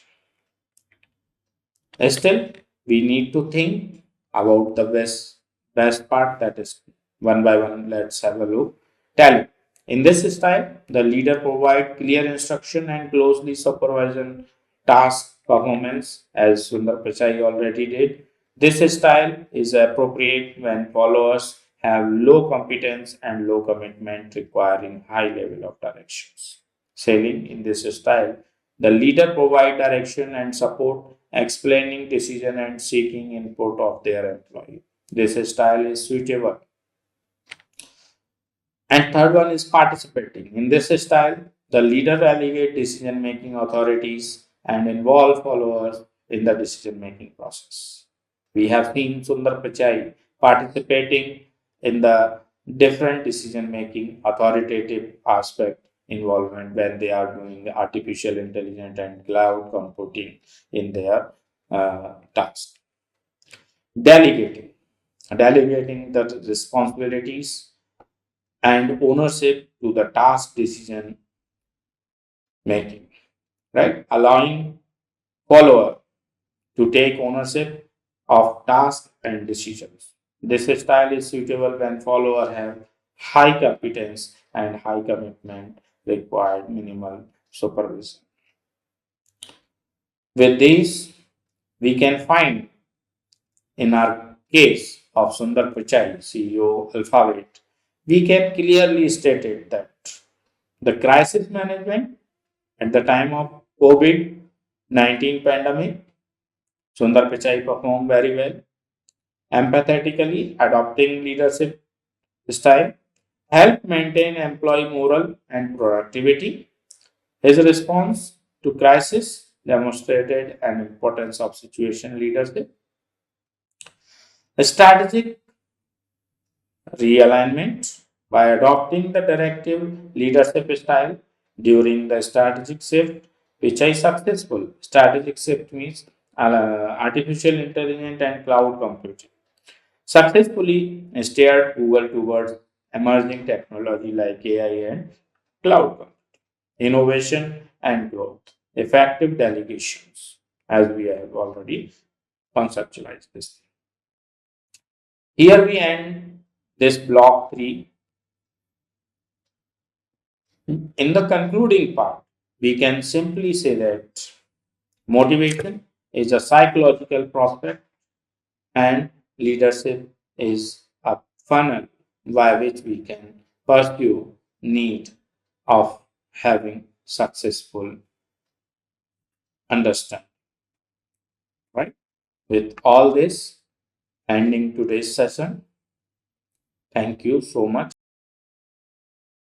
Still, we need to think about the best part, that is one by one. Let's have a look. Talent. In this style, the leader provide clear instruction and closely supervision task performance as Sundar Pichai already did. This style is appropriate when followers have low competence and low commitment requiring high level of directions. Selling in this style, the leader provide direction and support, explaining decision and seeking input of their employee. This style is suitable. And third one is participating. In this style, the leader delegate decision making authorities and involve followers in the decision making process. We have seen Sundar Pichai participating in the different decision making authoritative aspect involvement when they are doing artificial intelligence and cloud computing in their task. Delegating. Delegating the responsibilities and ownership to the task decision making, right? Allowing follower to take ownership of tasks and decisions. This style is suitable when follower have high competence and high commitment required minimal supervision. With this, we can find in our case of Sundar Pichai, CEO Alphabet, we can clearly state it that the crisis management at the time of COVID-19 pandemic, Sundar Pichai performed very well, empathetically adopting leadership style, helped maintain employee morale and productivity. His response to crisis demonstrated an importance of situation leadership, strategic realignment by adopting the directive leadership style during the strategic shift, which is successful. Strategic shift means artificial intelligence and cloud computing. Successfully steered Google towards emerging technology like AI and cloud computing, innovation and growth, effective delegations, as we have already conceptualized this. Here we end this block 3. In the concluding part, we can simply say that motivation is a psychological prospect and leadership is a funnel by which we can pursue need of having successful understanding, right? With all this, ending today's session, thank you so much.